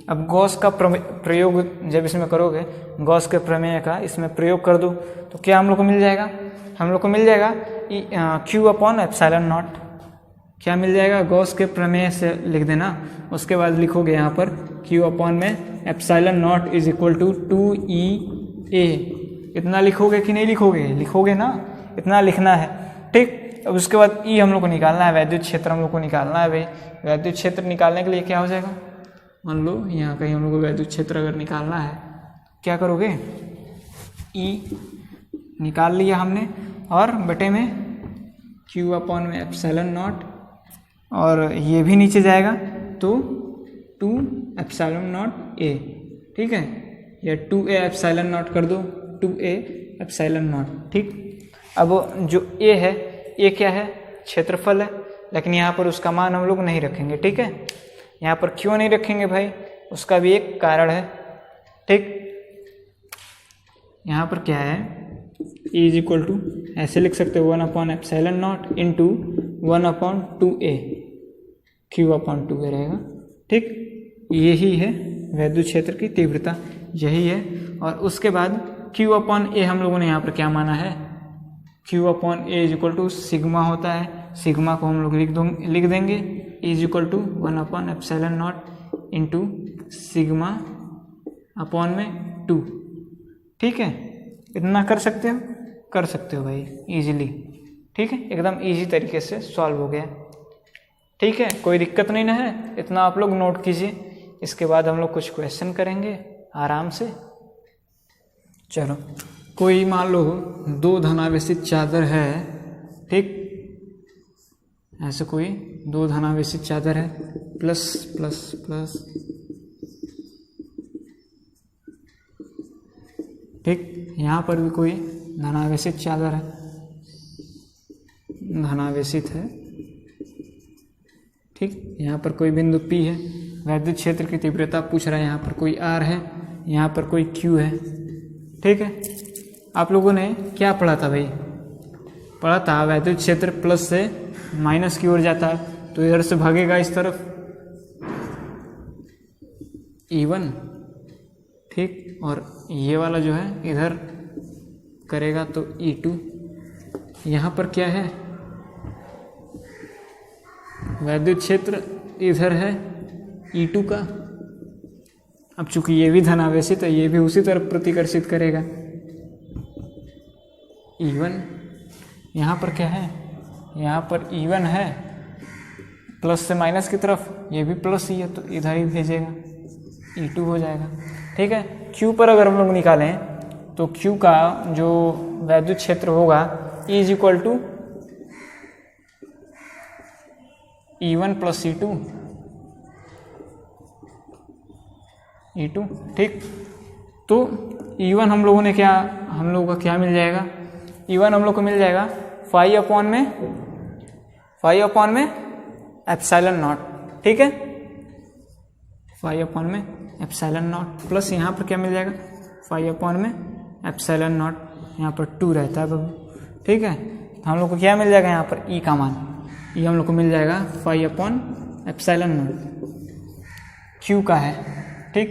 अब गॉस का प्रयोग जब इसमें करोगे, गॉस के प्रमेय का इसमें प्रयोग कर दो, तो क्या हम लोग को मिल जाएगा, हम लोग को मिल जाएगा Q अपॉन एप्सिलॉन नॉट। क्या मिल जाएगा, गॉस के प्रमेय से लिख देना, उसके बाद लिखोगे यहाँ पर Q अपॉन में epsilon not is equal to 2EA। इतना लिखोगे कि नहीं लिखोगे, लिखोगे ना, इतना लिखना है। ठीक, अब उसके बाद E हम लोग को निकालना है, वैद्युत क्षेत्र हम लोग को निकालना है भाई। वैद्युत क्षेत्र निकालने के लिए क्या हो जाएगा, मान लो यहाँ कहीं हम लोग को वैद्युत क्षेत्र अगर निकालना है, क्या करोगे, E निकाल लिया हमने, और बटे में Q अपॉन में एप्सिलॉन नॉट, और ये भी नीचे जाएगा, तो 2 एप्सिलॉन नॉट A। ठीक है, या 2A एप्सिलॉन नॉट कर दो, 2A एप्सिलॉन नॉट। ठीक, अब जो A है, A क्या है, क्षेत्रफल है, लेकिन यहाँ पर उसका मान हम लोग नहीं रखेंगे। ठीक है, यहाँ पर क्यों नहीं रखेंगे भाई, उसका भी एक कारण है। ठीक, यहाँ पर क्या है, E इज इक्वल टू ऐसे लिख सकते हो 1/ε0 इंटू 1/2a Q/2a रहेगा। ठीक, यही है वैद्युत क्षेत्र की तीव्रता, यही है। और उसके बाद Q/a हम लोगों ने यहाँ पर क्या माना है, Q/a is equal to sigma होता है। सिग्मा को हम लोग लिख देंगे is equal to 1/ε0 into sigma upon में 2। ठीक है, इतना कर सकते हो, कर सकते हो भाई इजीली। ठीक है, एकदम इजी तरीके से सॉल्व हो गया। ठीक है, कोई दिक्कत नहीं ना है, इतना आप लोग नोट कीजिए। इसके बाद हम लोग कुछ क्वेश्चन करेंगे आराम से। चलो, कोई मान लो 2 धनावेशित चादर है। ठीक, ऐसे कोई 2 धनावेशित चादर है, प्लस प्लस प्लस। ठीक, यहाँ पर भी कोई धनावेशित चादर है, धनावेशित है। ठीक, यहाँ पर कोई बिंदु P है। वैद्युत क्षेत्र की तीव्रता पूछ रहा है, यहाँ पर कोई R है, यहाँ पर कोई Q है। ठीक है, आप लोगों ने क्या पढ़ा था भाई, पढ़ा था वैद्युत क्षेत्र प्लस से माइनस की ओर जाता है, तो इधर से भागेगा इस तरफ E1। ठीक, और ये वाला जो है इधर करेगा तो E2। यहाँ पर क्या है, वैद्युत क्षेत्र इधर है E2 का। अब चूंकि ये भी धनावेशित है, ये भी उसी तरफ प्रतिकर्षित करेगा E1। यहाँ पर क्या है, यहाँ पर E1 है, प्लस से माइनस की तरफ, ये भी प्लस ही है तो इधर ही भेजेगा, E2 हो जाएगा। ठीक है, Q पर अगर हम लोग निकालें तो Q का जो वैद्युत क्षेत्र होगा E is equal to E1 plus E2। ठीक, तो E1 हम लोगों ने क्या, हम लोगों का क्या मिल जाएगा, E1 हम लोग को मिल जाएगा 5/में ε0। ठीक है, 5/में ε0 प्लस यहाँ पर क्या मिल जाएगा 5/में ε0, यहाँ पर 2 रहता है बाबू। ठीक है, तो हम लोग को क्या मिल जाएगा, यहाँ पर E का मान, E हम लोग को मिल जाएगा 5/ε0, Q का है। ठीक,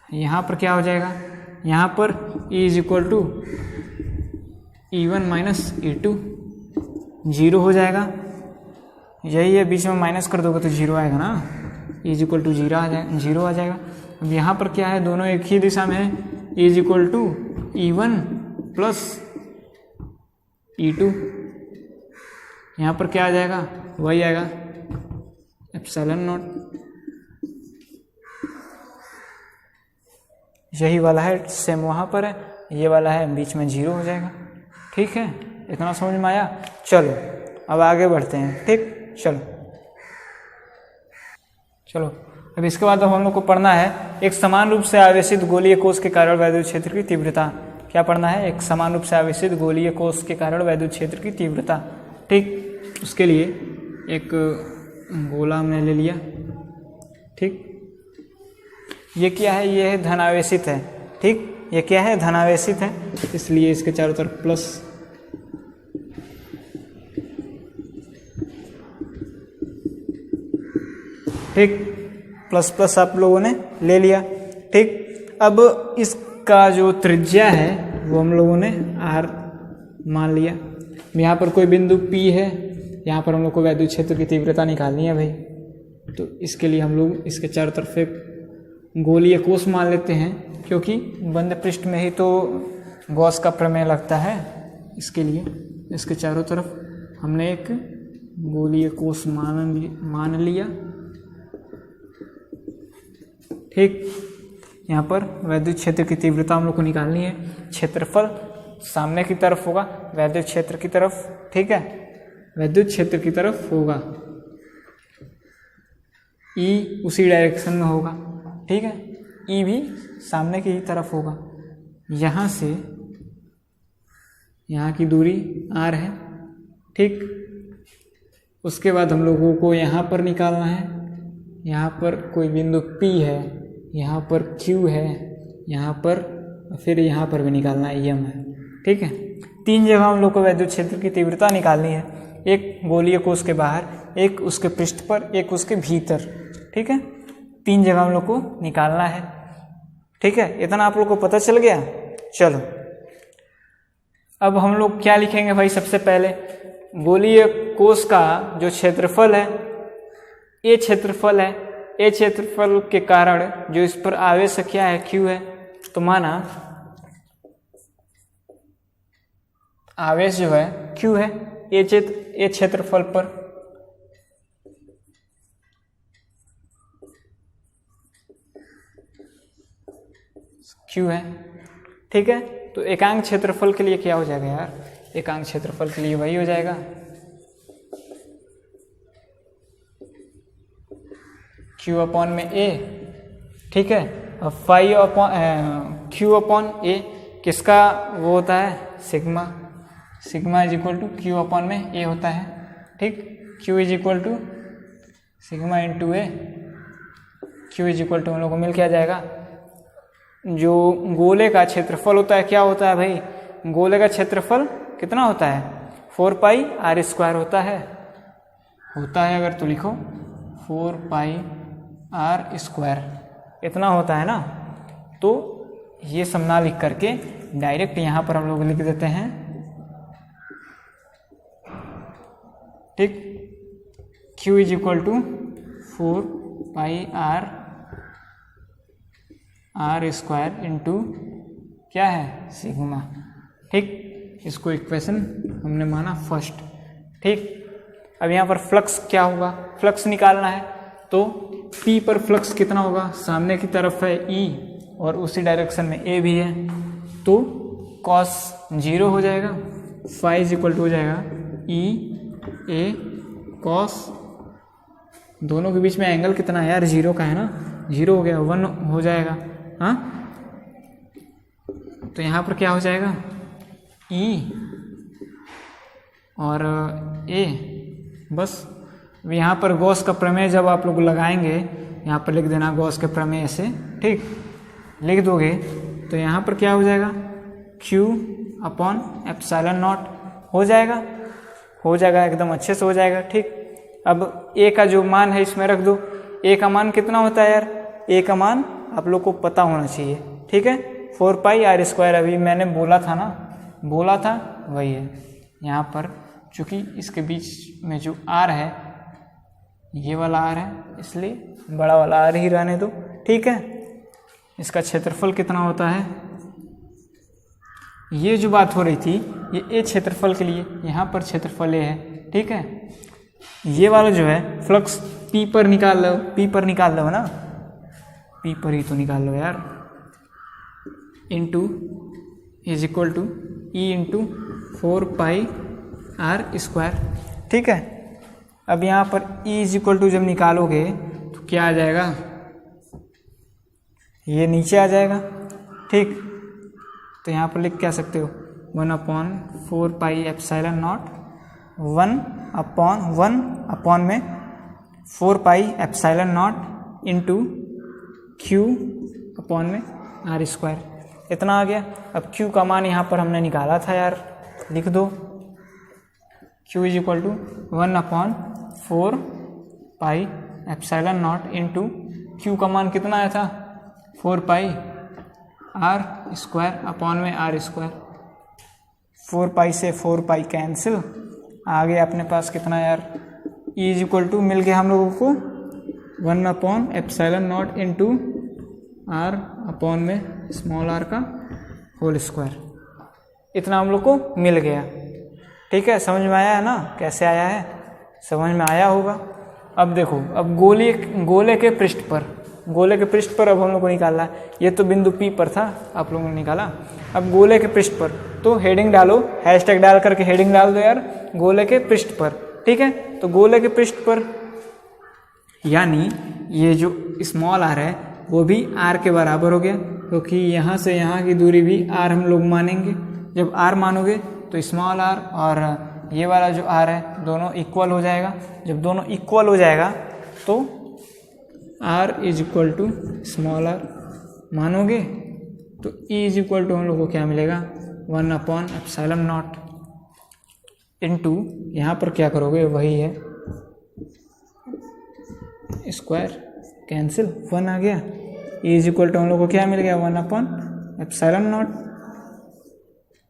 यहाँ पर क्या हो जाएगा, यहाँ पर E is equal to E1 minus E2, 0 हो जाएगा। यही है, बीच में माइनस कर दोगे तो 0 आएगा ना, E इज इक्वल टू 0 आ जाएगा। अब यहाँ पर क्या है, दोनों एक ही दिशा में है, E is equal to E1 plus E2। यहाँ पर क्या आ जाएगा, वही आएगा ε0। यही वाला है, सेम वहाँ पर है, ये वाला है, बीच में 0 हो जाएगा। ठीक है, इतना समझ में आया। चलो अब आगे बढ़ते हैं। ठीक, चलो अब इसके बाद अब हम लोग को पढ़ना है एक समान रूप से आवेशित गोलीय कोश के कारण वैद्युत क्षेत्र की तीव्रता। क्या पढ़ना है, एक समान रूप से आवेशित गोलीय कोश के कारण वैद्युत क्षेत्र की तीव्रता। ठीक, उसके लिए एक गोला हमने ले लिया। ठीक, ये क्या है, ये है धनावेशित है। ठीक, ये क्या है, धनावेशित है, इसलिए इसके चारों तरफ प्लस। ठीक, प्लस प्लस आप लोगों ने ले लिया। ठीक, अब इसका जो त्रिज्या है वो हम लोगों ने R मान लिया। यहाँ पर कोई बिंदु P है, यहाँ पर हम लोग को वैद्युत क्षेत्र की तीव्रता निकालनी है भाई, तो इसके लिए हम लोग इसके चारों तरफ एक गोलीय कोश मान लेते हैं, क्योंकि बंद पृष्ठ में ही तो गॉस का प्रमेय लगता है। इसके लिए इसके चारों तरफ हमने एक गोलीय कोश मान लिया। ठीक, यहाँ पर वैद्युत क्षेत्र की तीव्रता हम लोग को निकालनी है। क्षेत्रफल सामने की तरफ होगा, वैद्युत क्षेत्र की तरफ। ठीक है, वैद्युत क्षेत्र की तरफ होगा, E उसी डायरेक्शन में होगा। ठीक है, E भी सामने की ही तरफ होगा। यहाँ से यहाँ की दूरी R है। ठीक, उसके बाद हम लोगों को यहाँ पर निकालना है। यहाँ पर कोई बिंदु P है, यहाँ पर Q है, यहाँ पर फिर यहाँ पर भी निकालना है EM है। ठीक है, 3 जगह हम लोग को विद्युत क्षेत्र की तीव्रता निकालनी है, एक गोलीय कोश के बाहर, एक उसके पृष्ठ पर, एक उसके भीतर। ठीक है, 3 जगह हम लोग को निकालना है। ठीक है, इतना आप लोग को पता चल गया। चलो अब हम लोग क्या लिखेंगे भाई, सबसे पहले गोलीय कोश का जो क्षेत्रफल है, ये क्षेत्रफल है, ये क्षेत्रफल के कारण जो इस पर आवेश क्या है, Q है। तो माना आवेश जो है Q है, ये क्षेत्रफल पर Q है। ठीक है, तो एकांक क्षेत्रफल के लिए क्या हो जाएगा यार, एकांक क्षेत्रफल के लिए वही हो जाएगा Q अपॉन में A। ठीक है, अब phi upon Q upon A किसका वो होता है, sigma. Sigma is equal to Q upon में A होता है। ठीक, Q is equal to sigma into A। Q is equal to हम लोग को मिल क्या जाएगा, जो गोले का क्षेत्रफल होता है, क्या होता है भाई, गोले का क्षेत्रफल कितना होता है, 4 पाई R स्क्वायर होता है अगर तो लिखो 4 पाई R स्क्वायर, इतना होता है ना। तो ये सब ना लिख करके डायरेक्ट यहाँ पर हम लोग लिख देते हैं। ठीक, Q is equal to 4 pi R square into क्या है, सिग्मा। ठीक, इसको इक्वेशन हमने माना फर्स्ट। ठीक, अब यहाँ पर फ्लक्स क्या होगा, फ्लक्स निकालना है, तो P पर फ्लक्स कितना होगा, सामने की तरफ है E और उसी डायरेक्शन में A भी है, तो cos 0 हो जाएगा, फाई इज इक्वल टू हो जाएगा E A cos, दोनों के बीच में एंगल कितना है यार, 0 का है ना, 0 हो गया, 1 हो जाएगा। हाँ, तो यहाँ पर क्या हो जाएगा, E और A। बस यहाँ पर गॉस का प्रमेय जब आप लोग लगाएंगे, यहाँ पर लिख देना गॉस के प्रमेय से। ठीक, लिख दोगे तो यहाँ पर क्या हो जाएगा, Q अपॉन एप्सिलॉन नॉट हो जाएगा एकदम अच्छे से हो जाएगा। ठीक, अब A का जो मान है इसमें रख दो। A का मान कितना होता है यार, A का मान आप लोग को पता होना चाहिए। ठीक है, 4 पाई R स्क्वायर, अभी मैंने बोला था वही है। यहाँ पर चूंकि इसके बीच में जो R है, ये वाला R है, इसलिए बड़ा वाला R ही रहने दो। ठीक है, इसका क्षेत्रफल कितना होता है, ये जो बात हो रही थी ये A क्षेत्रफल के लिए, यहाँ पर क्षेत्रफल A है। ठीक है, ये वाला जो है फ्लक्स P पर निकाल लो ना, P पर ही तो निकाल लो यार, into is equal to E into 4 pi R square. ठीक है, अब यहाँ पर E इज इक्वल टू जब निकालोगे तो क्या आ जाएगा, ये नीचे आ जाएगा। ठीक, तो यहाँ पर लिख क्या सकते हो, 1/4 पाई एप्सिलॉन नॉट, 1 में 4 पाई epsilon not into Q upon में R स्क्वायर, इतना आ गया। अब Q का मान यहाँ पर हमने निकाला था यार, लिख दो Q is equal to 1/4 pi epsilon not into Q का मान कितना आया था, 4 पाई R स्क्वायर अपॉन में R स्क्वायर। 4 पाई से 4 पाई कैंसिल, आ गया अपने पास कितना यार, E इज इक्वल टू मिल गया हम लोगों को 1/एप्सिलॉन नॉट इंटू R अपॉन में स्मॉल r का होल स्क्वायर, इतना हम लोग को मिल गया। ठीक है, समझ में आया है ना, कैसे आया है, समझ में आया होगा। अब देखो, अब गोले के पृष्ठ पर अब हम लोग को निकालना है। ये तो बिंदु P पर था, आप लोगों ने निकाला। अब गोले के पृष्ठ पर तो हेडिंग डालो, हैशटैग डाल करके हेडिंग डाल दो यार, गोले के पृष्ठ पर। ठीक है, तो गोले के पृष्ठ पर यानी ये जो स्मॉल r है वो भी r के बराबर हो गया, क्योंकि यहाँ से यहाँ की दूरी भी r हम लोग मानेंगे। जब r मानोगे तो स्मॉल r और ये वाला जो r है दोनों इक्वल हो जाएगा। जब दोनों इक्वल हो जाएगा तो r is equal to small r मानोगे, तो E इज इक्वल टू हम लोग को क्या मिलेगा 1/ε0 इंटू यहाँ पर क्या करोगे वही है स्क्वायर, कैंसिल 1 आ गया। E इज इक्वल टू हम लोग को क्या मिल गया 1/ε0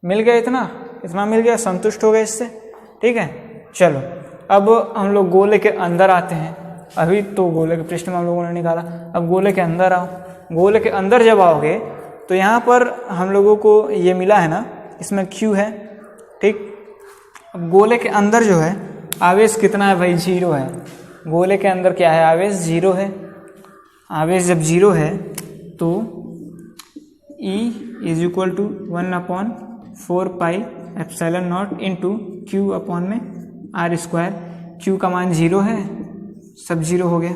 मिल गया। इतना मिल गया, संतुष्ट हो गए इससे। ठीक है, चलो अब हम लोग गोले के अंदर आते हैं। अभी तो गोले के पृष्ठ में हम लोगों ने निकाला, अब गोले के अंदर आओ। गोले के अंदर जब आओगे तो यहाँ पर हम लोगों को ये मिला है ना, इसमें Q है। ठीक, अब गोले के अंदर जो है आवेश कितना है भाई, 0 है। गोले के अंदर क्या है, आवेश 0 है। आवेश जब 0 है तो E is equal to 1/4πε0 into Q upon में R स्क्वायर। Q का मान 0 है, सब 0 हो गया,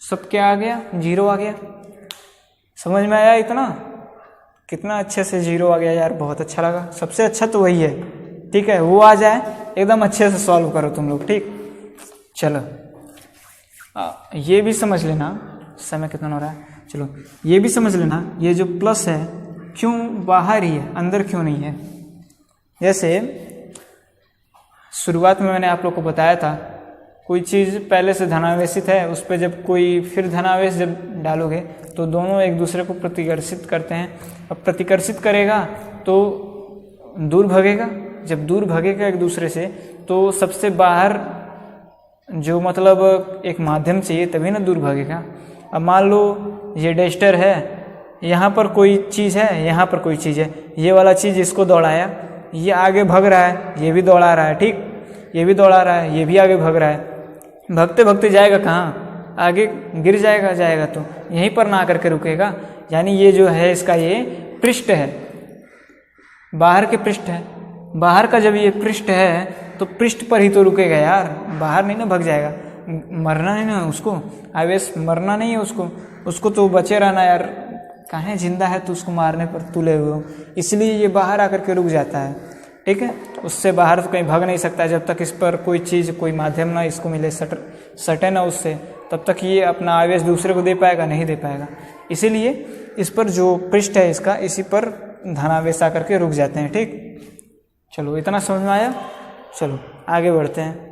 सब क्या आ गया 0 आ गया। समझ में आया इतना? कितना अच्छे से 0 आ गया यार, बहुत अच्छा लगा। सबसे अच्छा तो वही है। ठीक है, वो आ जाए एकदम अच्छे से सॉल्व करो तुम लोग। ठीक, चलो ये भी समझ लेना, समय कितना हो रहा है, चलो ये भी समझ लेना, ये जो प्लस है क्यों बाहर ही है, अंदर क्यों नहीं है। जैसे शुरुआत में मैंने आप लोग को बताया था, कोई चीज़ पहले से धनावेशित है, उस पर जब कोई फिर धनावेश जब डालोगे तो दोनों एक दूसरे को प्रतिकर्षित करते हैं। अब प्रतिकर्षित करेगा तो दूर भगेगा, जब दूर भगेगा एक दूसरे से तो सबसे बाहर जो मतलब एक माध्यम चाहिए तभी ना दूर भगेगा। अब मान लो ये डस्टर है, यहाँ पर कोई चीज़ है, यहाँ पर कोई चीज़ है, ये वाला चीज़ इसको दौड़ाया, ये आगे भग रहा है, ये भी दौड़ा रहा है। ठीक, ये भी दौड़ा रहा है, ये भी आगे भग रहा है। भगते भगते जाएगा कहाँ, आगे गिर जाएगा तो यहीं पर ना करके रुकेगा। यानी ये जो है इसका ये पृष्ठ है, बाहर के पृष्ठ है। बाहर का जब ये पृष्ठ है तो पृष्ठ पर ही तो रुकेगा यार, बाहर नहीं ना भग जाएगा। मरना नहीं ना उसको, आवेश मरना नहीं है उसको तो बचे रहना यार। कहाँ जिंदा है तो उसको मारने पर तुले हुए हो, इसलिए ये बाहर आकर के रुक जाता है। ठीक है, उससे बाहर तो कहीं भाग नहीं सकता जब तक इस पर कोई चीज़, कोई माध्यम ना इसको मिले, सटे ना उससे, तब तक ये अपना आवेश दूसरे को दे पाएगा, नहीं दे पाएगा। इसीलिए इस पर जो पृष्ठ है इसका, इसी पर धनावेश आकर के रुक जाते हैं। ठीक, चलो इतना समझ में आया, चलो आगे बढ़ते हैं।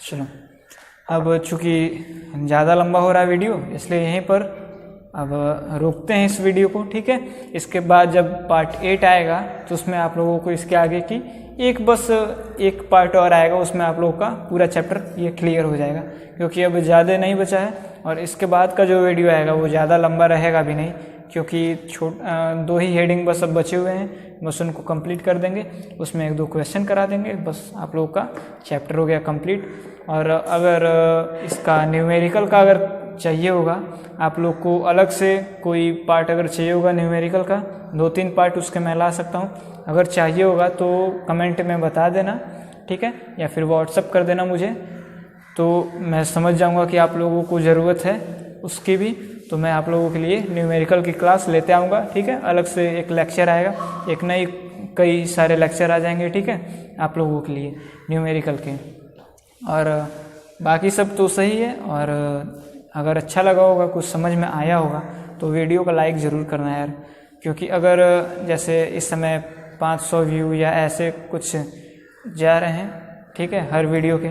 चलो अब चूँकि ज़्यादा लंबा हो रहा है वीडियो, इसलिए यहीं पर अब रोकते हैं इस वीडियो को। ठीक है, इसके बाद जब पार्ट 8 आएगा तो उसमें आप लोगों को इसके आगे की बस एक पार्ट और आएगा, उसमें आप लोगों का पूरा चैप्टर ये क्लियर हो जाएगा। क्योंकि अब ज़्यादा नहीं बचा है और इसके बाद का जो वीडियो आएगा वो ज़्यादा लंबा रहेगा भी नहीं, क्योंकि 2 ही हेडिंग बस अब बचे हुए हैं, बस उनको कंप्लीट कर देंगे, उसमें 1-2 क्वेश्चन करा देंगे, बस आप लोगों का चैप्टर हो गया कंप्लीट। और अगर इसका न्यूमेरिकल का अगर चाहिए होगा, आप लोग को अलग से कोई पार्ट अगर चाहिए होगा न्यूमेरिकल का, 2-3 पार्ट उसके मैं ला सकता हूँ। अगर चाहिए होगा तो कमेंट में बता देना, ठीक है, या फिर व्हाट्सअप कर देना मुझे, तो मैं समझ जाऊँगा कि आप लोगों को ज़रूरत है उसकी भी, तो मैं आप लोगों के लिए न्यूमेरिकल की क्लास लेते आऊँगा। ठीक है, अलग से एक लेक्चर आएगा, एक नहीं कई सारे लेक्चर आ जाएंगे। ठीक है, आप लोगों के लिए न्यूमेरिकल के, और बाकी सब तो सही है। और अगर अच्छा लगा होगा, कुछ समझ में आया होगा तो वीडियो को लाइक ज़रूर करना यार, क्योंकि अगर जैसे इस समय 500 व्यू या ऐसे कुछ जा रहे हैं, ठीक है, हर वीडियो के,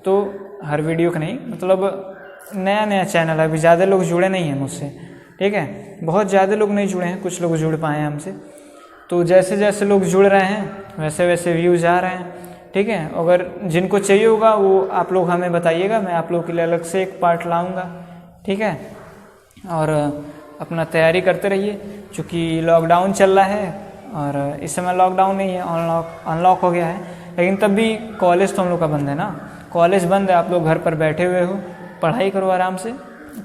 तो हर वीडियो के नहीं, मतलब नया चैनल है, अभी ज़्यादा लोग जुड़े नहीं हैं मुझसे। ठीक है, बहुत ज़्यादा लोग नहीं जुड़े हैं, कुछ लोग जुड़ पाए हैं हमसे। तो जैसे जैसे लोग जुड़ रहे हैं वैसे वैसे व्यूज़ आ रहे हैं। ठीक है, अगर जिनको चाहिए होगा वो आप लोग हमें बताइएगा, मैं आप लोगों के लिए अलग से एक पार्ट लाऊंगा। ठीक है, और अपना तैयारी करते रहिए, क्योंकि लॉकडाउन चल रहा है और इस समय लॉकडाउन नहीं है, अनलॉक हो गया है, लेकिन तब भी कॉलेज तो हम लोग का बंद है ना, कॉलेज बंद है, आप लोग घर पर बैठे हुए हो, पढ़ाई करो आराम से,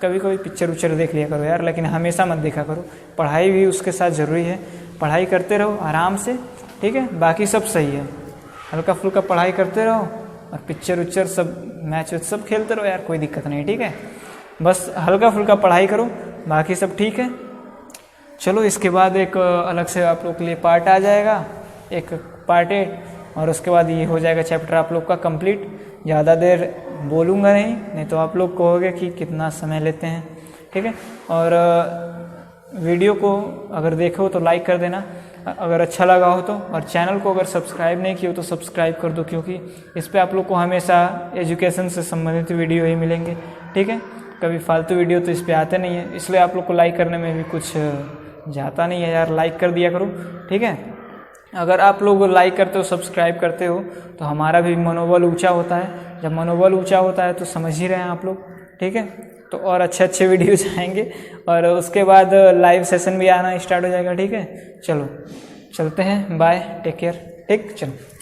कभी कभी पिक्चर उच्चर देख लिया करो यार, लेकिन हमेशा मत देखा करो, पढ़ाई भी उसके साथ ज़रूरी है, पढ़ाई करते रहो आराम से। ठीक है, बाकी सब सही है, हल्का फुल्का पढ़ाई करते रहो और पिक्चर उच्चर सब, मैच सब खेलते रहो यार, कोई दिक्कत नहीं। ठीक है, बस हल्का फुल्का पढ़ाई करो, बाकी सब ठीक है। चलो इसके बाद एक अलग से आप लोग के लिए पार्ट आ जाएगा, एक पार्ट 8, और उसके बाद ये हो जाएगा चैप्टर आप लोग का कंप्लीट। ज़्यादा देर बोलूँगा नहीं तो आप लोग कहोगे कि कितना समय लेते हैं, ठीक है। और वीडियो को अगर देखो तो लाइक कर देना अगर अच्छा लगा हो तो, और चैनल को अगर सब्सक्राइब नहीं किया हो तो सब्सक्राइब कर दो, क्योंकि इस पे आप लोग को हमेशा एजुकेशन से संबंधित वीडियो ही मिलेंगे, ठीक है। कभी फालतू वीडियो तो इस पे आते नहीं है, इसलिए आप लोग को लाइक करने में भी कुछ जाता नहीं है यार, लाइक कर दिया करो, ठीक है। अगर आप लोग लाइक करते हो, सब्सक्राइब करते हो तो हमारा भी मनोबल ऊंचा होता है। जब मनोबल ऊंचा होता है तो समझ ही रहे हैं आप लोग, ठीक है। तो और अच्छे वीडियोज आएंगे और उसके बाद लाइव सेशन भी आना स्टार्ट हो जाएगा, ठीक है। चलो चलते हैं, बाय, टेक केयर, ठीक, चलो।